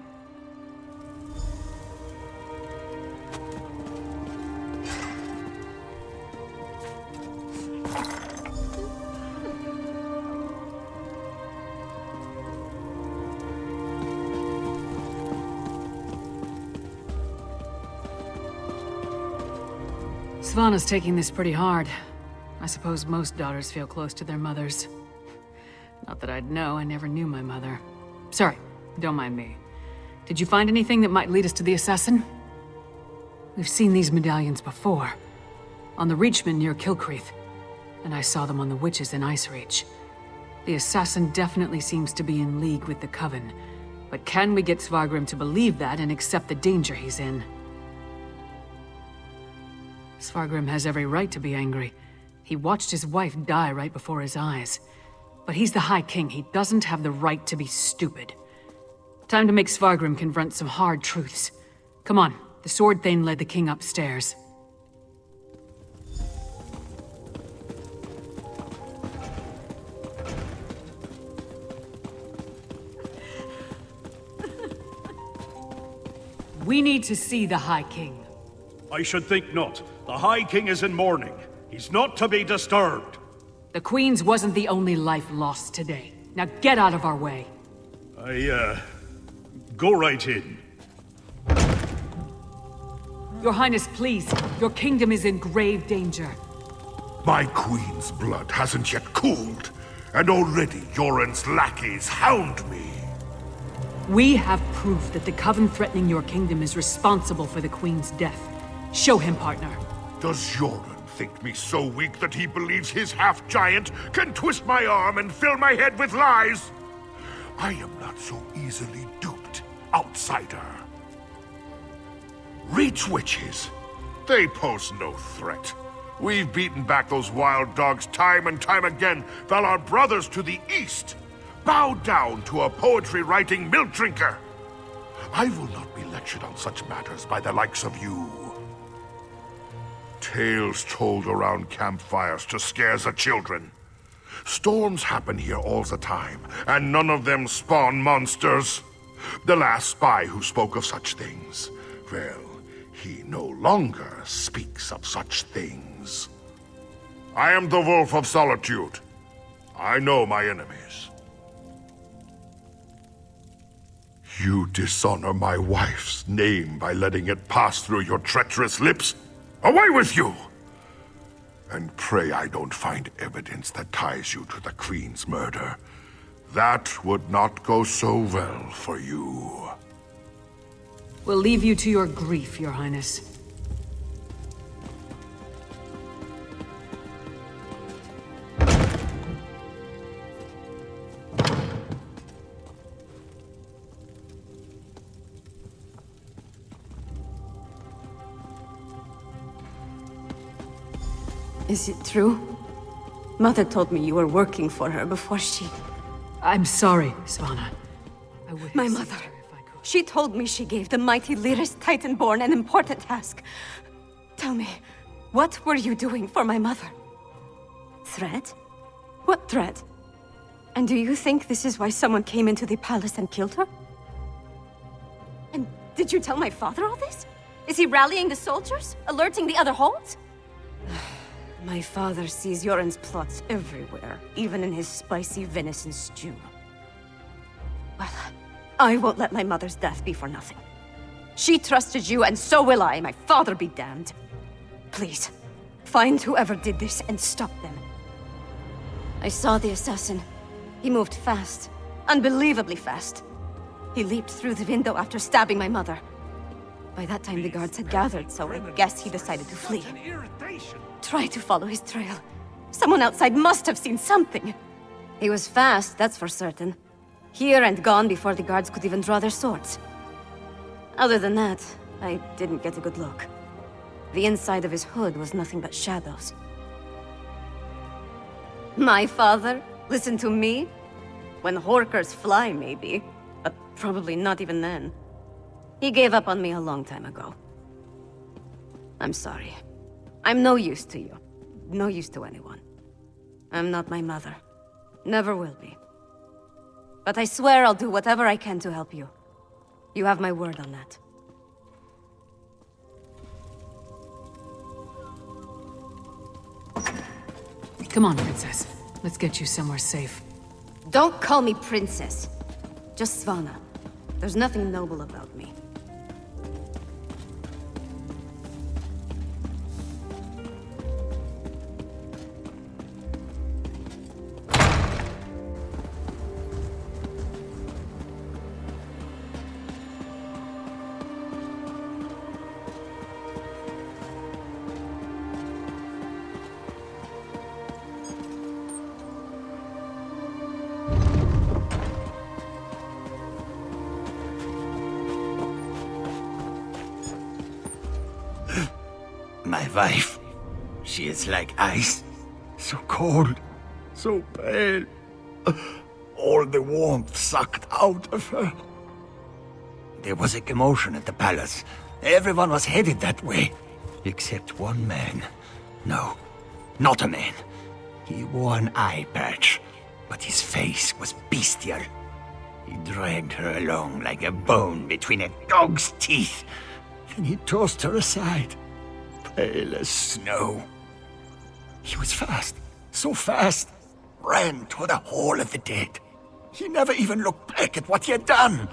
Svanna's taking this pretty hard. I suppose most daughters feel close to their mothers. Not that I'd know, I never knew my mother. Sorry, don't mind me. Did you find anything that might lead us to the assassin? We've seen these medallions before. On the Reachman near Kilcreath. and I saw them on the witches in Icereach. The assassin definitely seems to be in league with the Coven. But can we get Svargrim to believe that and accept the danger he's in? Svargrim has every right to be angry. He watched his wife die right before his eyes. But he's the High King. He doesn't have the right to be stupid. Time to make Svargrim confront some hard truths. Come on, the Sword Thane led the king upstairs. We need to see the High King. I should think not. The High King is in mourning. He's not to be disturbed. The Queen's wasn't the only life lost today. Now get out of our way. Go right in. Your Highness, please. Your kingdom is in grave danger. My queen's blood hasn't yet cooled, and already Yoren's lackeys hound me. We have proof that the Coven threatening your kingdom is responsible for the Queen's death. Show him, partner. Does Yoren think me so weak that he believes his half-giant can twist my arm and fill my head with lies? I am not so easily duped, outsider. Reach witches. They pose no threat. We've beaten back those wild dogs time and time again, while our brothers to the east bow down to a poetry-writing milk drinker. I will not be lectured on such matters by the likes of you. Tales told around campfires to scare the children. Storms happen here all the time, and none of them spawn monsters. The last spy who spoke of such things, well, he no longer speaks of such things. I am the Wolf of Solitude. I know my enemies. You dishonor my wife's name by letting it pass through your treacherous lips? Away with you! And pray I don't find evidence that ties you to the Queen's murder. That would not go so well for you. We'll leave you to your grief, Your Highness. Is it true? Mother told me you were working for her before she... I'm sorry, Svanna. My mother. She told me she gave the mighty Lyris Titanborn an important task. Tell me, what were you doing for my mother? Threat? What threat? And do you think this is why someone came into the palace and killed her? And did you tell my father all this? Is he rallying the soldiers? Alerting the other holds? My father sees Yoren's plots everywhere, even in his spicy venison stew. Well, I won't let my mother's death be for nothing. She trusted you, and so will I. My father be damned. Please, find whoever did this and stop them. I saw the assassin. He moved fast. Unbelievably fast. He leaped through the window after stabbing my mother. By that time, the guards had gathered, so I guess he decided to flee. Try to follow his trail. Someone outside must have seen something. He was fast, that's for certain. Here and gone before the guards could even draw their swords. Other than that, I didn't get a good look. The inside of his hood was nothing but shadows. My father? Listen to me? When Horkers fly, maybe. But probably not even then. He gave up on me a long time ago. I'm sorry. I'm no use to you. No use to anyone. I'm not my mother. Never will be. But I swear I'll do whatever I can to help you. You have my word on that. Come on, Princess. Let's get you somewhere safe. Don't call me Princess. Just Svanna. There's nothing noble about me. my wife. She is like ice. So cold, so pale. All the warmth sucked out of her. There was a commotion at the palace. Everyone was headed that way. Except one man. No, not a man. He wore an eye patch, but his face was bestial. He dragged her along like a bone between a dog's teeth. Then he tossed her aside, pale as snow. He was fast, so fast, ran toward the Hall of the Dead. He never even looked back at what he had done.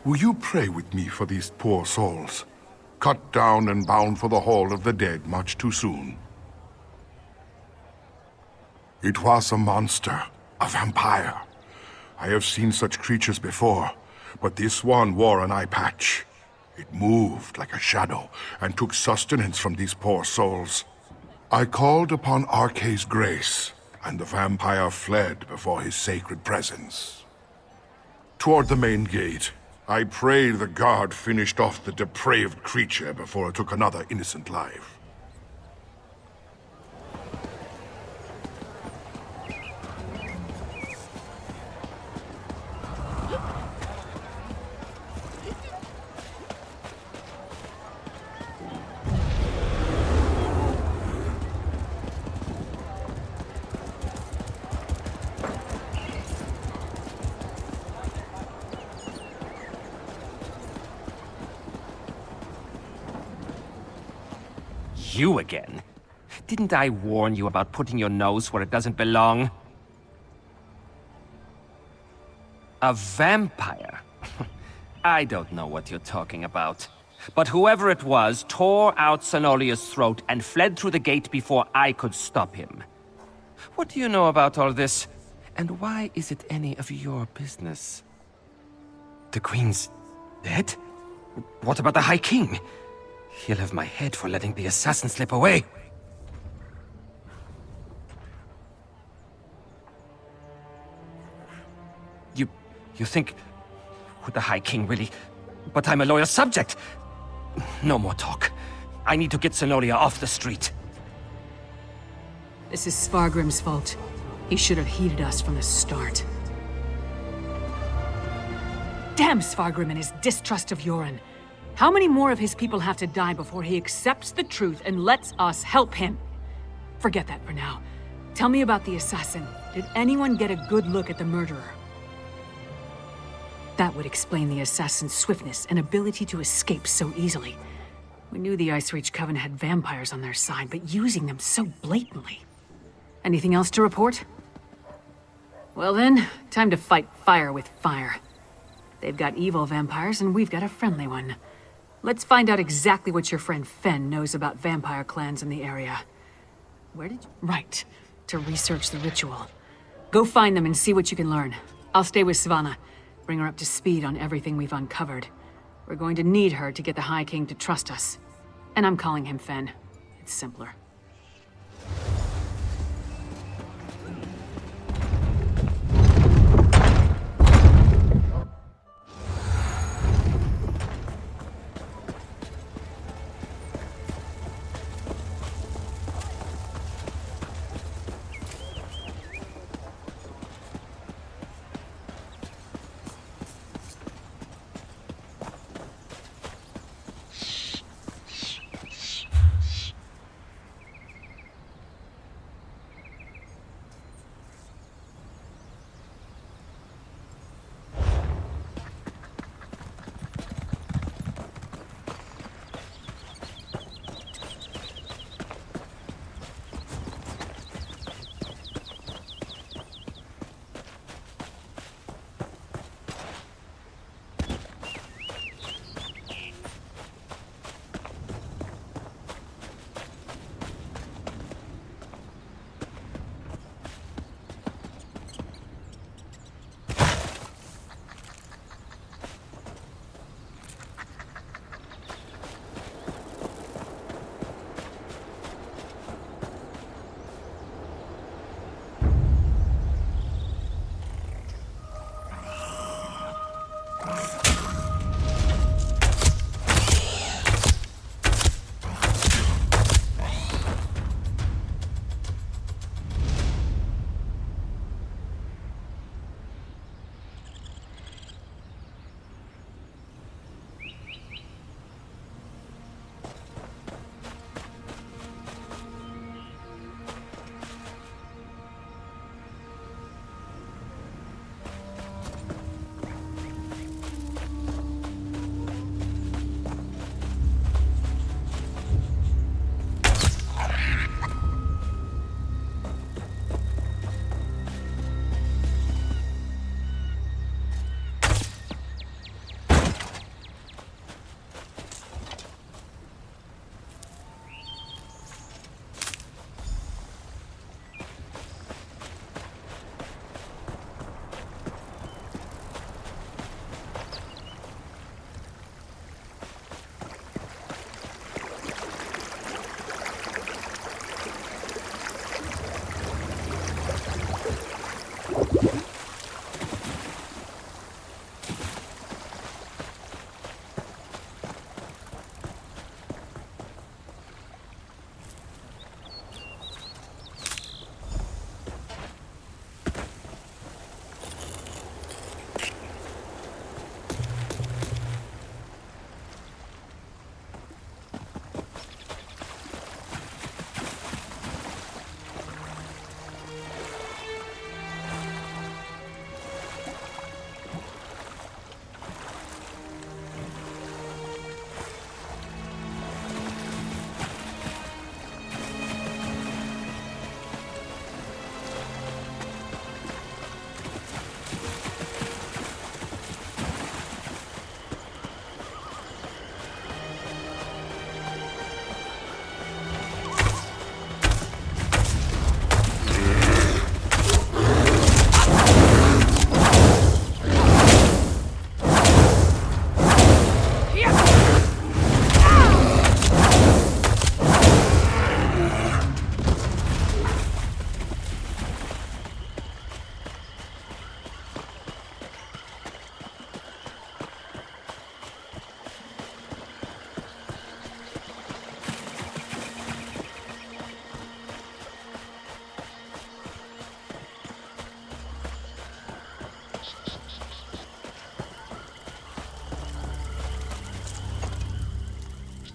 Will you pray with me for these poor souls? Cut down and bound for the Hall of the Dead much too soon. It was a monster, a vampire. I have seen such creatures before, but this one wore an eye patch. It moved like a shadow and took sustenance from these poor souls. I called upon Arkay's grace, and the vampire fled before his sacred presence. Toward the main gate, I pray the guard finished off the depraved creature before it took another innocent life. You again? Didn't I warn you about putting your nose where it doesn't belong? A vampire? I don't know what you're talking about. But whoever it was tore out Cenolia's throat and fled through the gate before I could stop him. What do you know about all this? And why is it any of your business? The Queen's dead? What about the High King? He'll have my head for letting the assassin slip away. You think... Would the High King really... But I'm a loyal subject! No more talk. I need to get Cenolia off the street. This is Svargrim's fault. He should have heeded us from the start. Damn Svargrim and his distrust of Yoren. How many more of his people have to die before he accepts the truth and lets us help him? Forget that for now. Tell me about the assassin. Did anyone get a good look at the murderer? That would explain the assassin's swiftness and ability to escape so easily. We knew the Icereach Coven had vampires on their side, but using them so blatantly. Anything else to report? Well then, time to fight fire with fire. They've got evil vampires, and we've got a friendly one. Let's find out exactly what your friend Fen knows about vampire clans in the area. Where did you... Right, to research the ritual. Go find them and see what you can learn. I'll stay with Svanna. Bring her up to speed on everything we've uncovered. We're going to need her to get the High King to trust us. And I'm calling him Fen. It's simpler.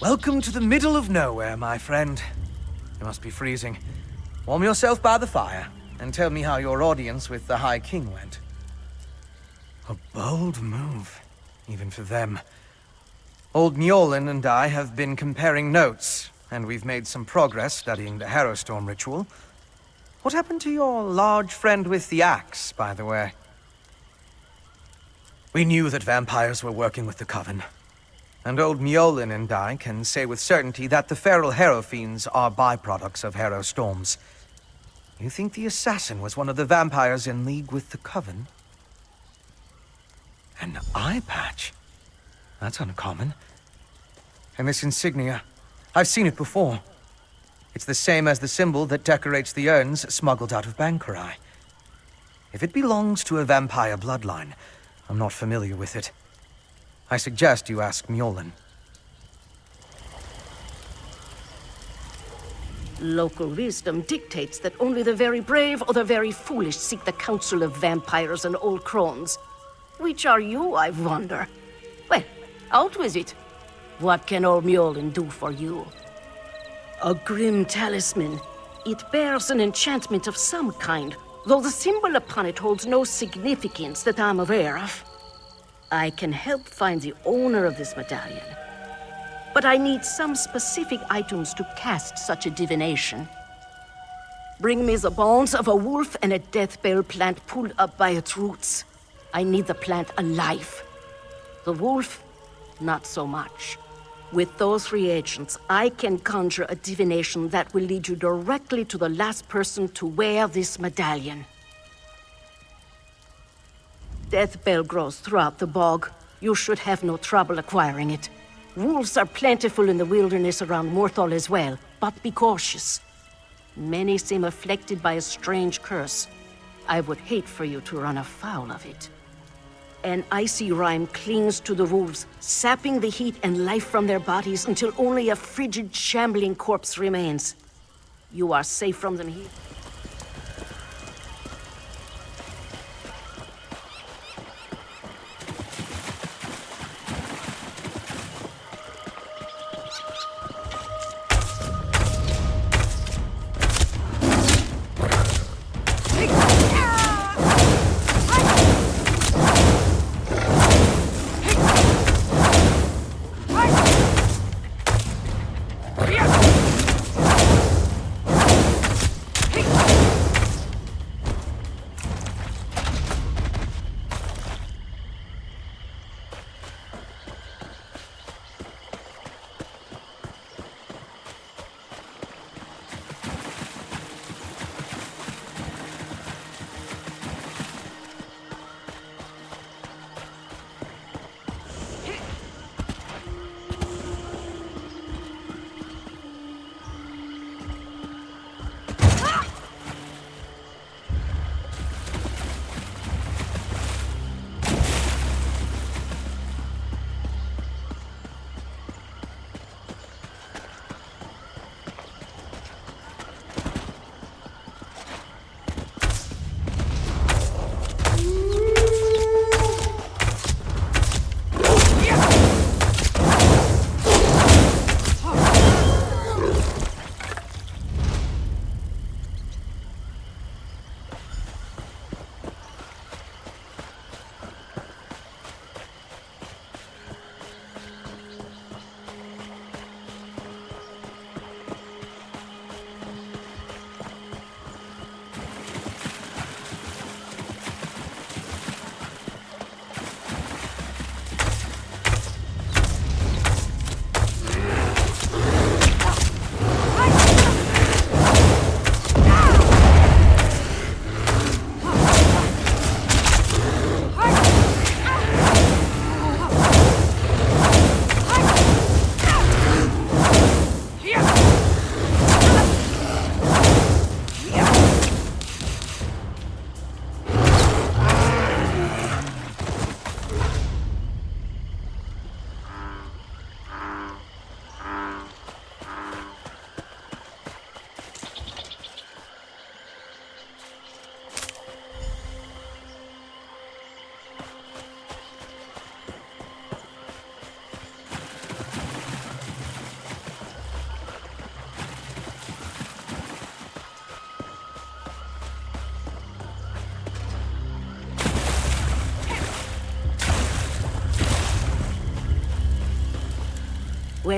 Welcome to the middle of nowhere, my friend. You must be freezing. Warm yourself by the fire, and tell me how your audience with the High King went. A bold move, even for them. Old Mjolnir and I have been comparing notes, and we've made some progress studying the Harrowstorm ritual. What happened to your large friend with the axe, by the way? We knew that vampires were working with the Coven. And old Mjolnir and I can say with certainty that the feral Harrow Fiends are byproducts of Harrowstorms. You think the assassin was one of the vampires in league with the Coven? An eye patch? That's uncommon. And this insignia, I've seen it before. It's the same as the symbol that decorates the urns smuggled out of Bankurai. If it belongs to a vampire bloodline, I'm not familiar with it. I suggest you ask Mjolnir. Local wisdom dictates that only the very brave or the very foolish seek the counsel of vampires and old crones. Which are you, I wonder? Well, out with it. What can old Mjolnir do for you? A grim talisman. It bears an enchantment of some kind, though the symbol upon it holds no significance that I'm aware of. I can help find the owner of this medallion, but I need some specific items to cast such a divination. Bring me the bones of a wolf and a deathbell plant pulled up by its roots. I need the plant alive. The wolf, not so much. With those reagents, I can conjure a divination that will lead you directly to the last person to wear this medallion. Deathbell grows throughout the bog. You should have no trouble acquiring it. Wolves are plentiful in the wilderness around Morthal as well, but be cautious. Many seem afflicted by a strange curse. I would hate for you to run afoul of it. An icy rime clings to the wolves, sapping the heat and life from their bodies until only a frigid, shambling corpse remains. You are safe from them here. Hey!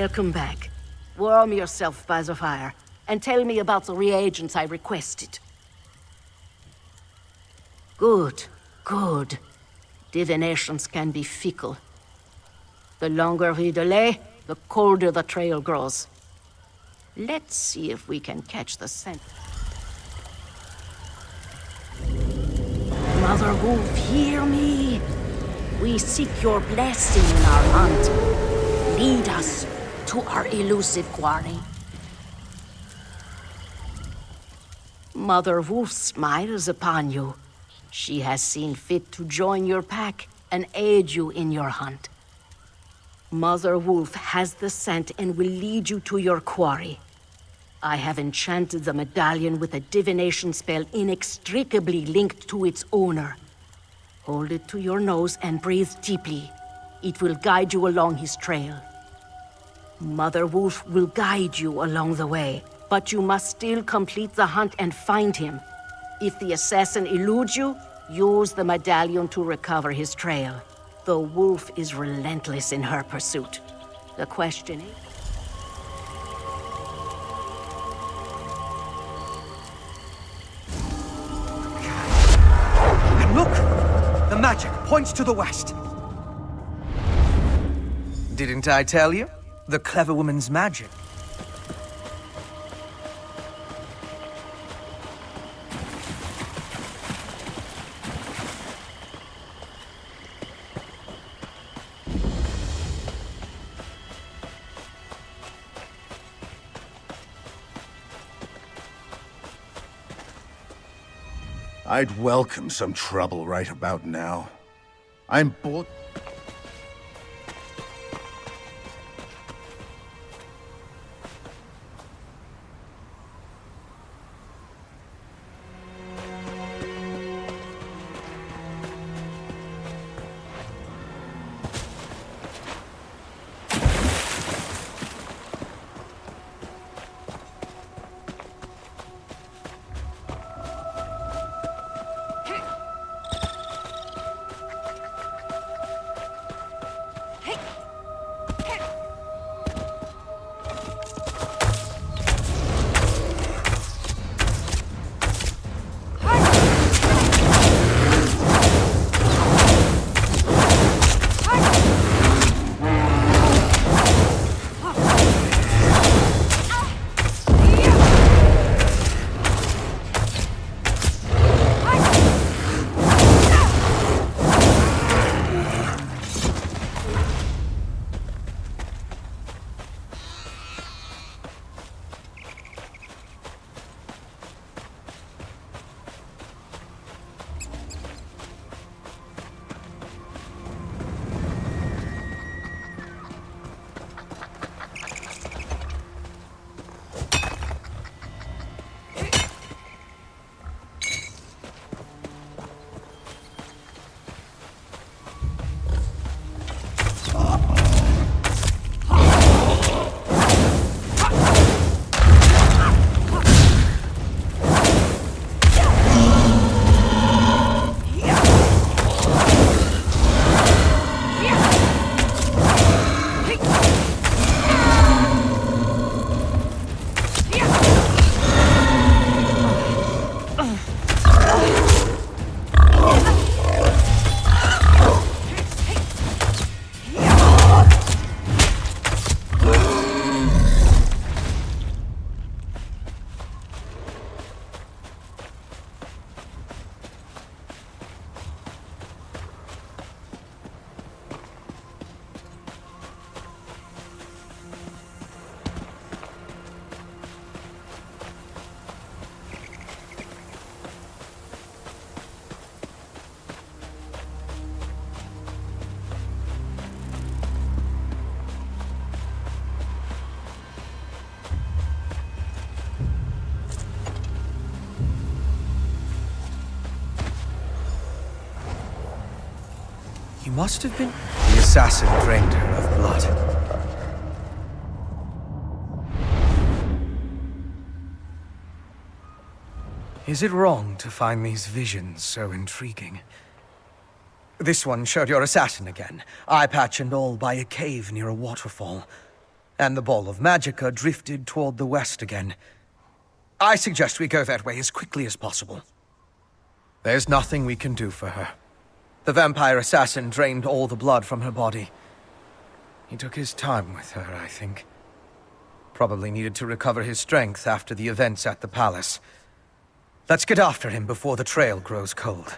Welcome back. Warm yourself by the fire, and tell me about the reagents I requested. Good, good. Divinations can be fickle. The longer we delay, the colder the trail grows. Let's see if we can catch the scent. Mother Wolf, hear me. We seek your blessing in our hunt. Lead us to our elusive quarry. Mother Wolf smiles upon you. She has seen fit to join your pack and aid you in your hunt. Mother Wolf has the scent and will lead you to your quarry. I have enchanted the medallion with a divination spell inextricably linked to its owner. Hold it to your nose and breathe deeply. It will guide you along his trail. Mother Wolf will guide you along the way, but you must still complete the hunt and find him. If the assassin eludes you, use the medallion to recover his trail. The wolf is relentless in her pursuit. The question is... And look! The magic points to the west. Didn't I tell you? The clever woman's magic. I'd welcome some trouble right about now. I'm bored. You must have been... The assassin drained her of blood. Is it wrong to find these visions so intriguing? This one showed your assassin again, eye patch and all, by a cave near a waterfall. and the ball of magicka drifted toward the west again. I suggest we go that way as quickly as possible. There's nothing we can do for her. The vampire assassin drained all the blood from her body. He took his time with her, I think. Probably needed to recover his strength after the events at the palace. Let's get after him before the trail grows cold.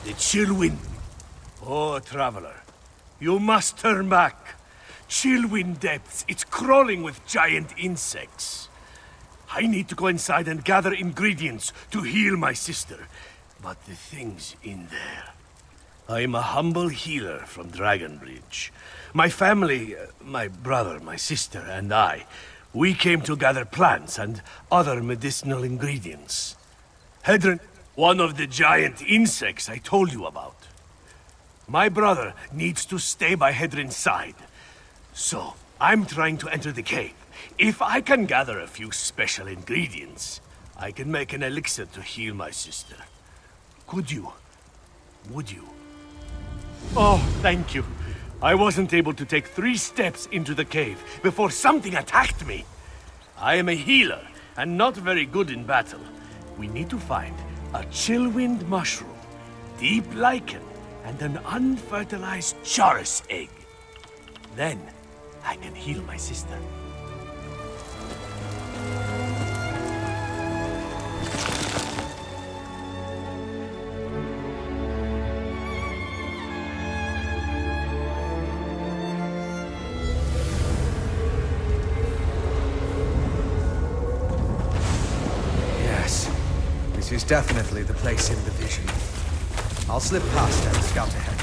The Chillwind. Oh, traveler, you must turn back. Chillwind Depths, it's crawling with giant insects. I need to go inside and gather ingredients to heal my sister. But the thing's in there. I'm a humble healer from Dragonbridge. My family, my brother, my sister, and I, we came to gather plants and other medicinal ingredients. Hedron, one of the giant insects I told you about. My brother needs to stay by Hedron's side. So, I'm trying to enter the cave. If I can gather a few special ingredients, I can make an elixir to heal my sister. Could you? Would you? Oh, thank you. I wasn't able to take 3 steps into the cave before something attacked me. I am a healer and not very good in battle. We need to find a Chillwind mushroom, deep lichen, and an unfertilized Chaurus egg. Then, I can heal my sister. Yes, this is definitely the place in the vision. I'll slip past and scout ahead.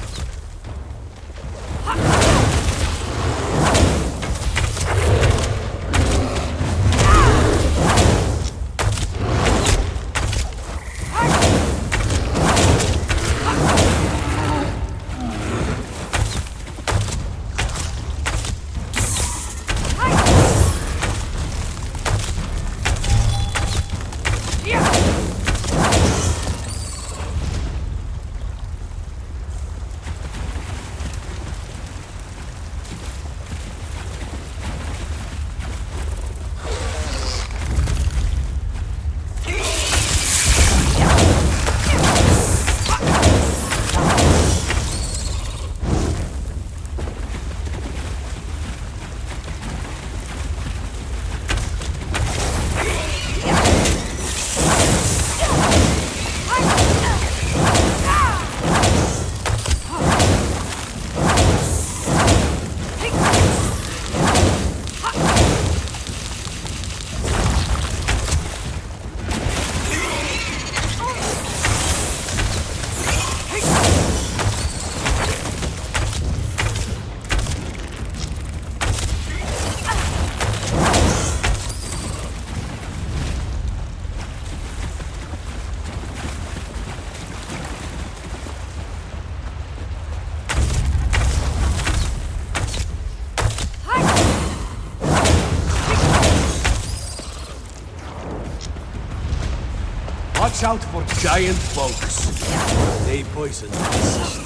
Watch out for giant bugs. They poison the system.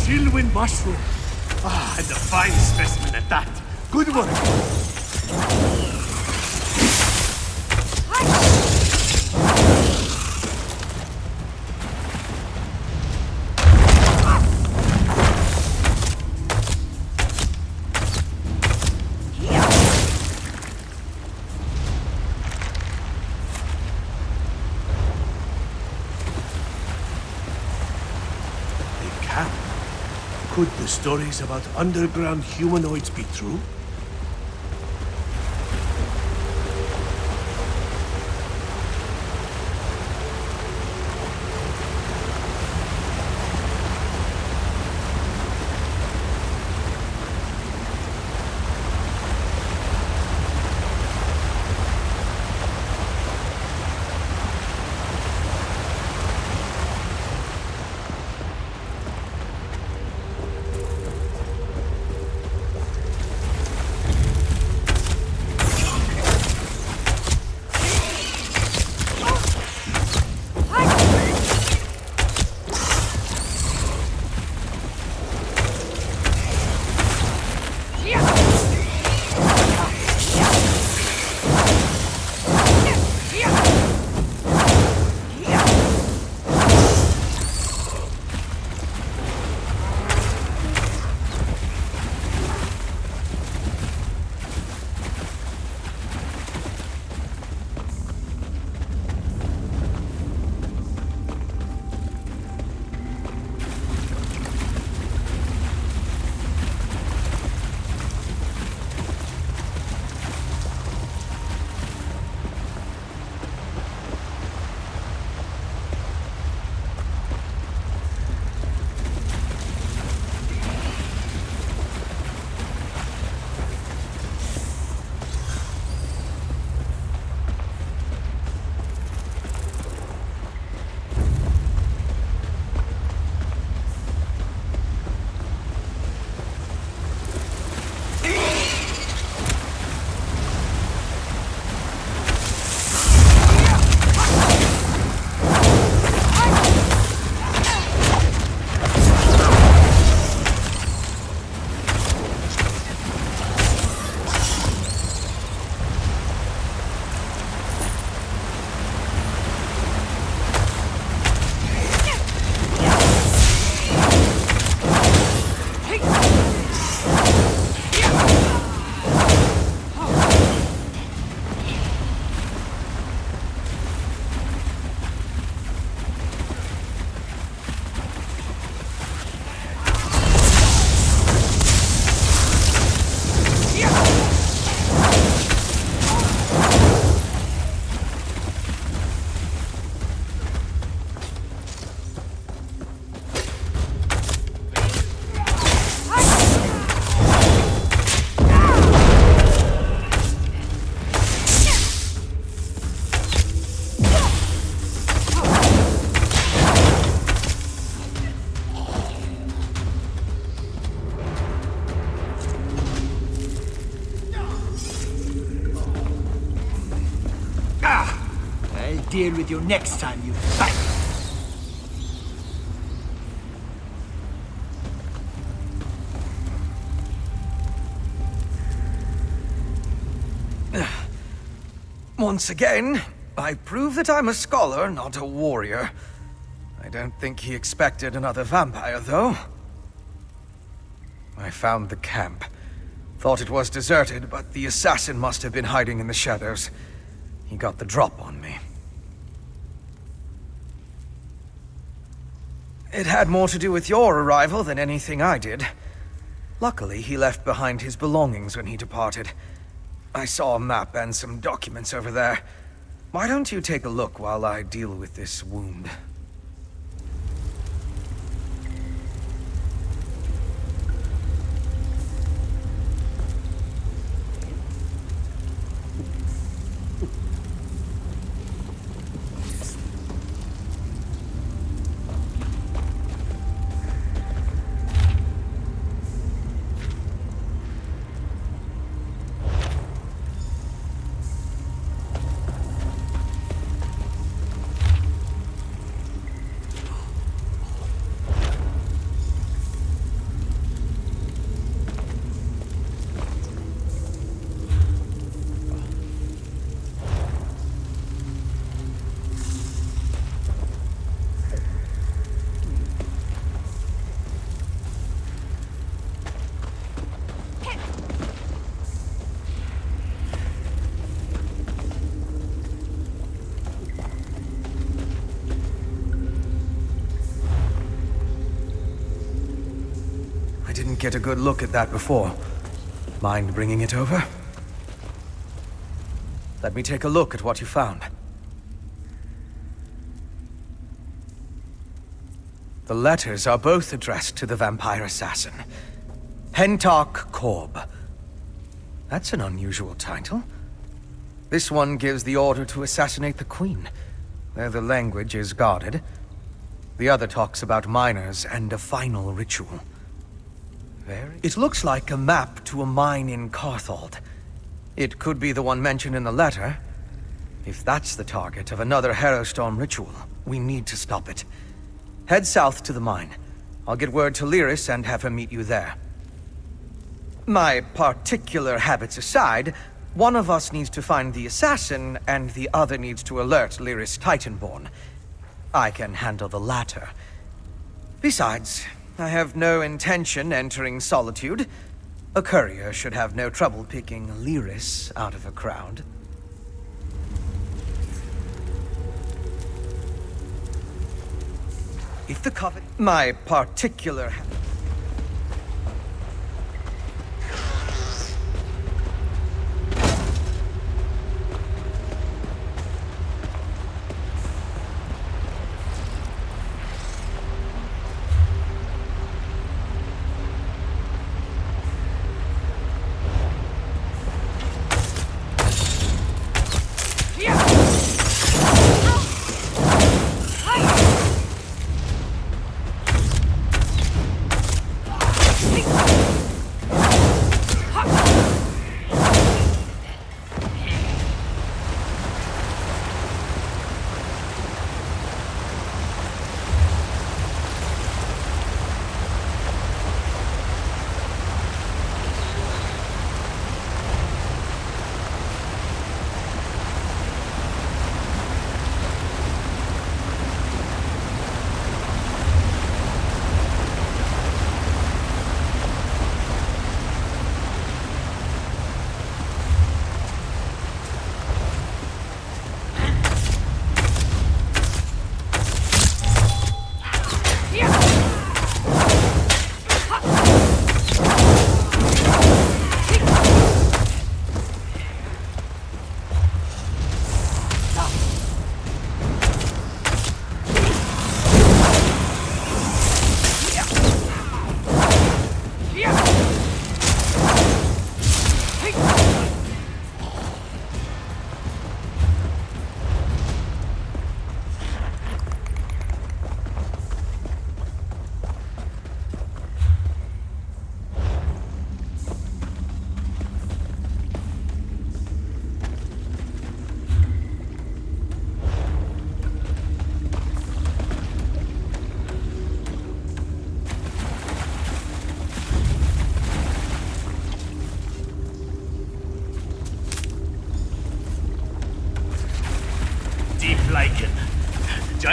Chillwind mushroom. Ah, and a fine specimen at that. Good work. Could the stories about underground humanoids be true? deal with you next time, you bite. Once again, I prove that I'm a scholar, not a warrior. I don't think he expected another vampire, though. I found the camp. Thought it was deserted, but the assassin must have been hiding in the shadows. He got the drop on me. It had more to do with your arrival than anything I did. Luckily, he left behind his belongings when he departed. I saw a map and some documents over there. Why don't you take a look while I deal with this wound? I didn't get a good look at that before. Mind bringing it over? Let me take a look at what you found. The letters are both addressed to the vampire assassin. Hentok Korb. That's an unusual title. This one gives the order to assassinate the queen, where the language is guarded. The other talks about miners and a final ritual. It looks like a map to a mine in Carthald. It could be the one mentioned in the letter. If that's the target of another Harrowstorm ritual, we need to stop it. Head south to the mine. I'll get word to Lyris and have her meet you there. My particular habits aside, one of us needs to find the assassin, and the other needs to alert Lyris Titanborn. I can handle the latter. Besides, I have no intention entering Solitude. A courier should have no trouble picking Lyris out of a crowd. If the coven... My particular...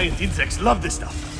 Giant insects love this stuff.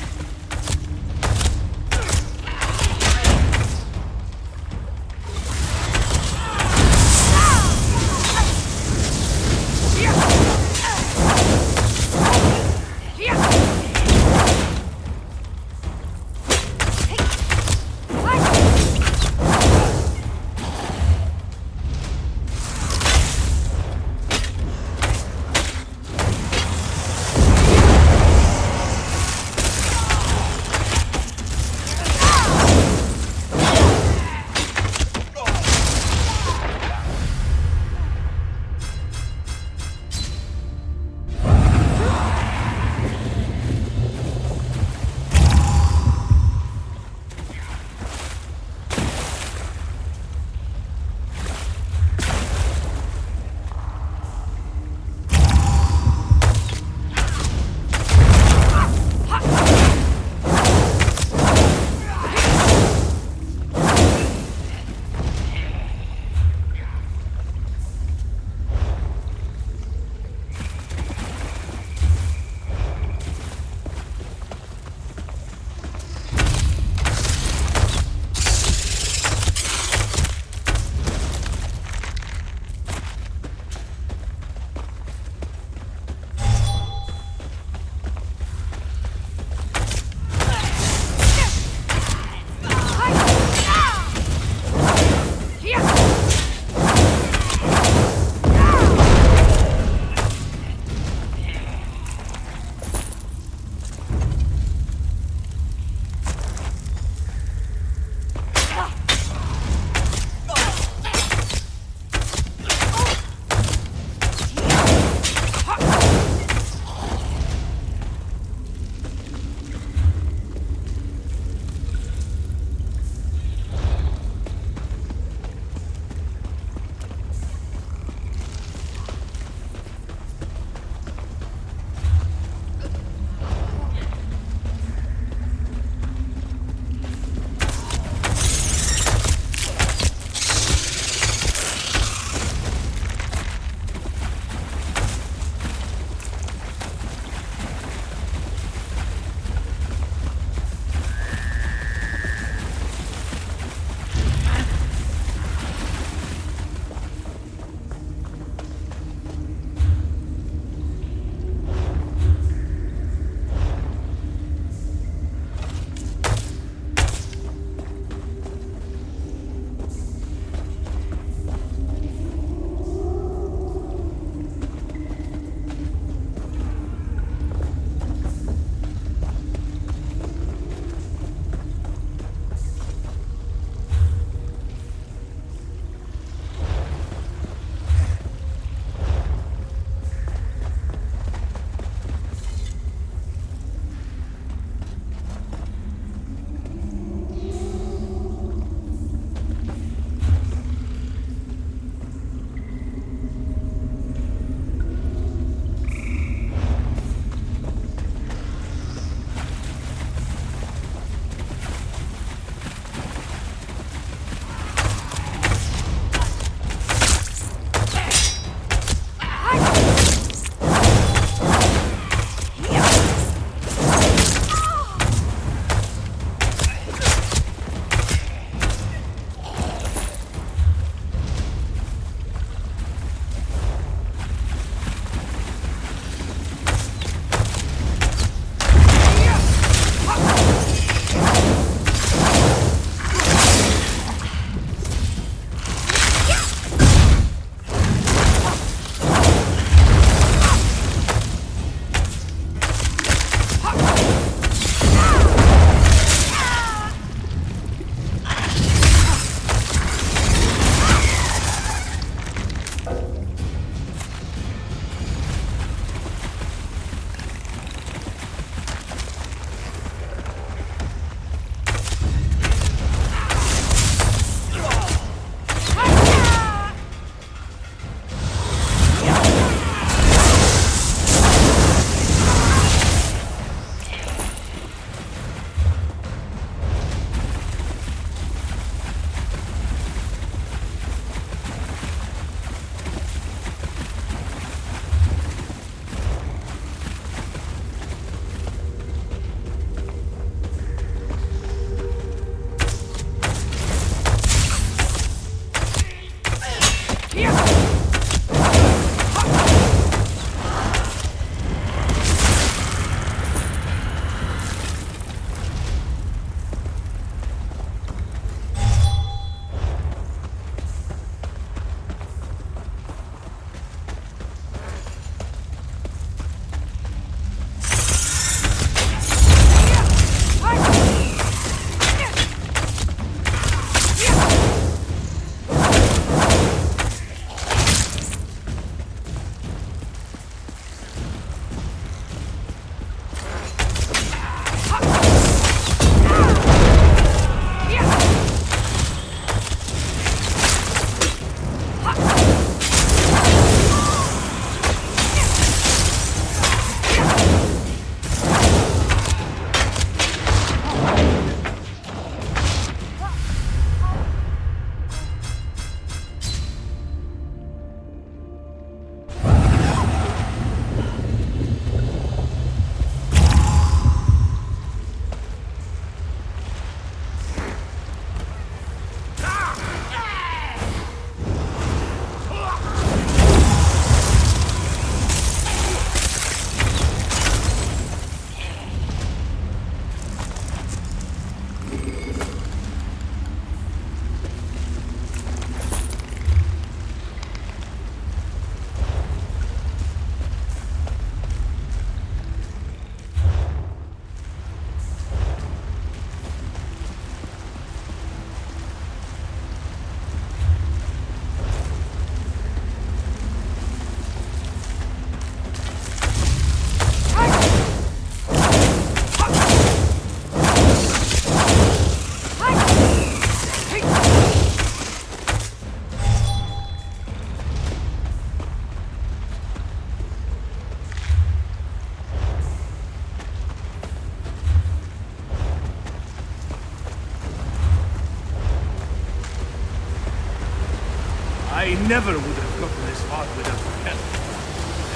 I never would have gotten this far without your help.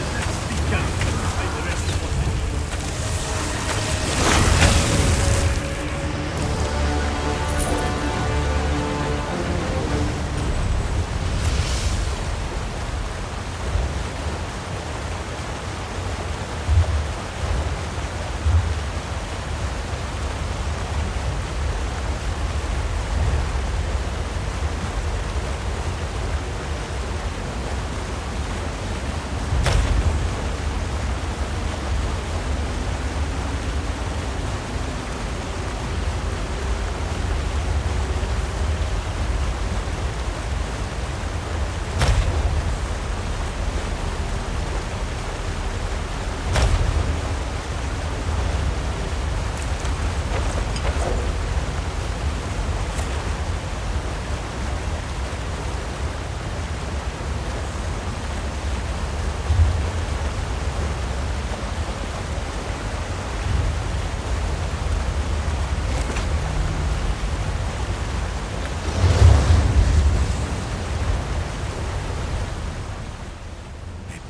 And that's the count by the rest of what I do.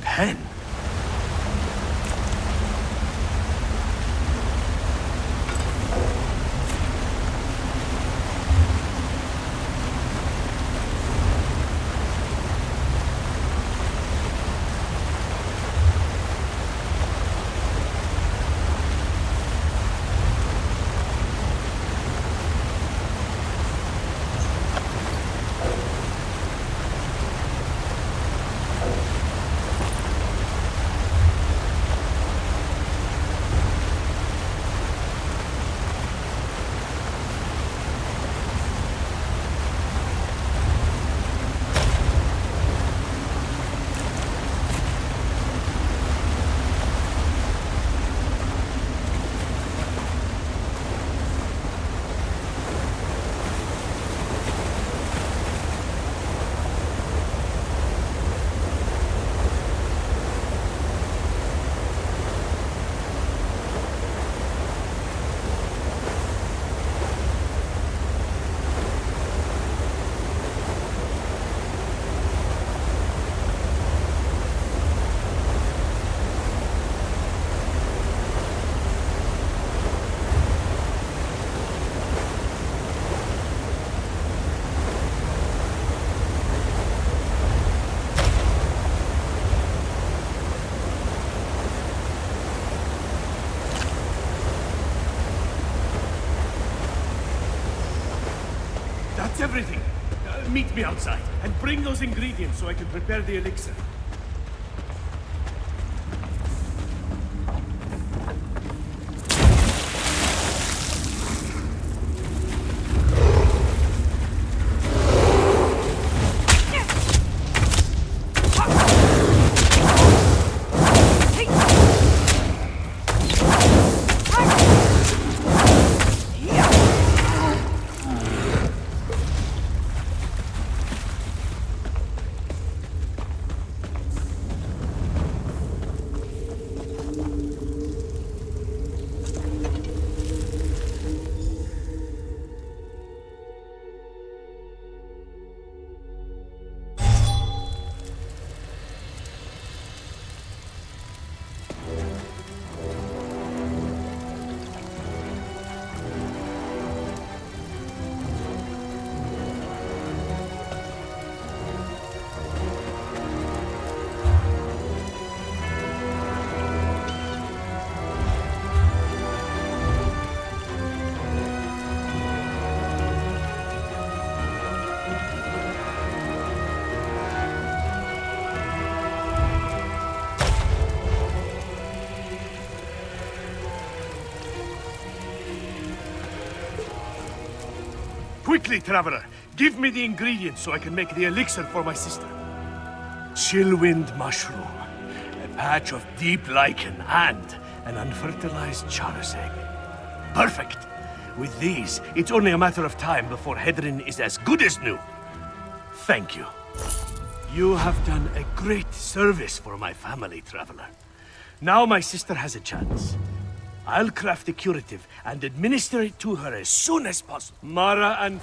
Pen? That's everything. Meet me outside, and bring those ingredients so I can prepare the elixir. Quickly, Traveler! Give me the ingredients so I can make the elixir for my sister. Chillwind mushroom, a patch of deep lichen, and an unfertilized Chaurus egg. Perfect! With these, it's only a matter of time before Hedrin is as good as new. Thank you. You have done a great service for my family, Traveler. Now my sister has a chance. I'll craft the curative and administer it to her as soon as possible. Mara and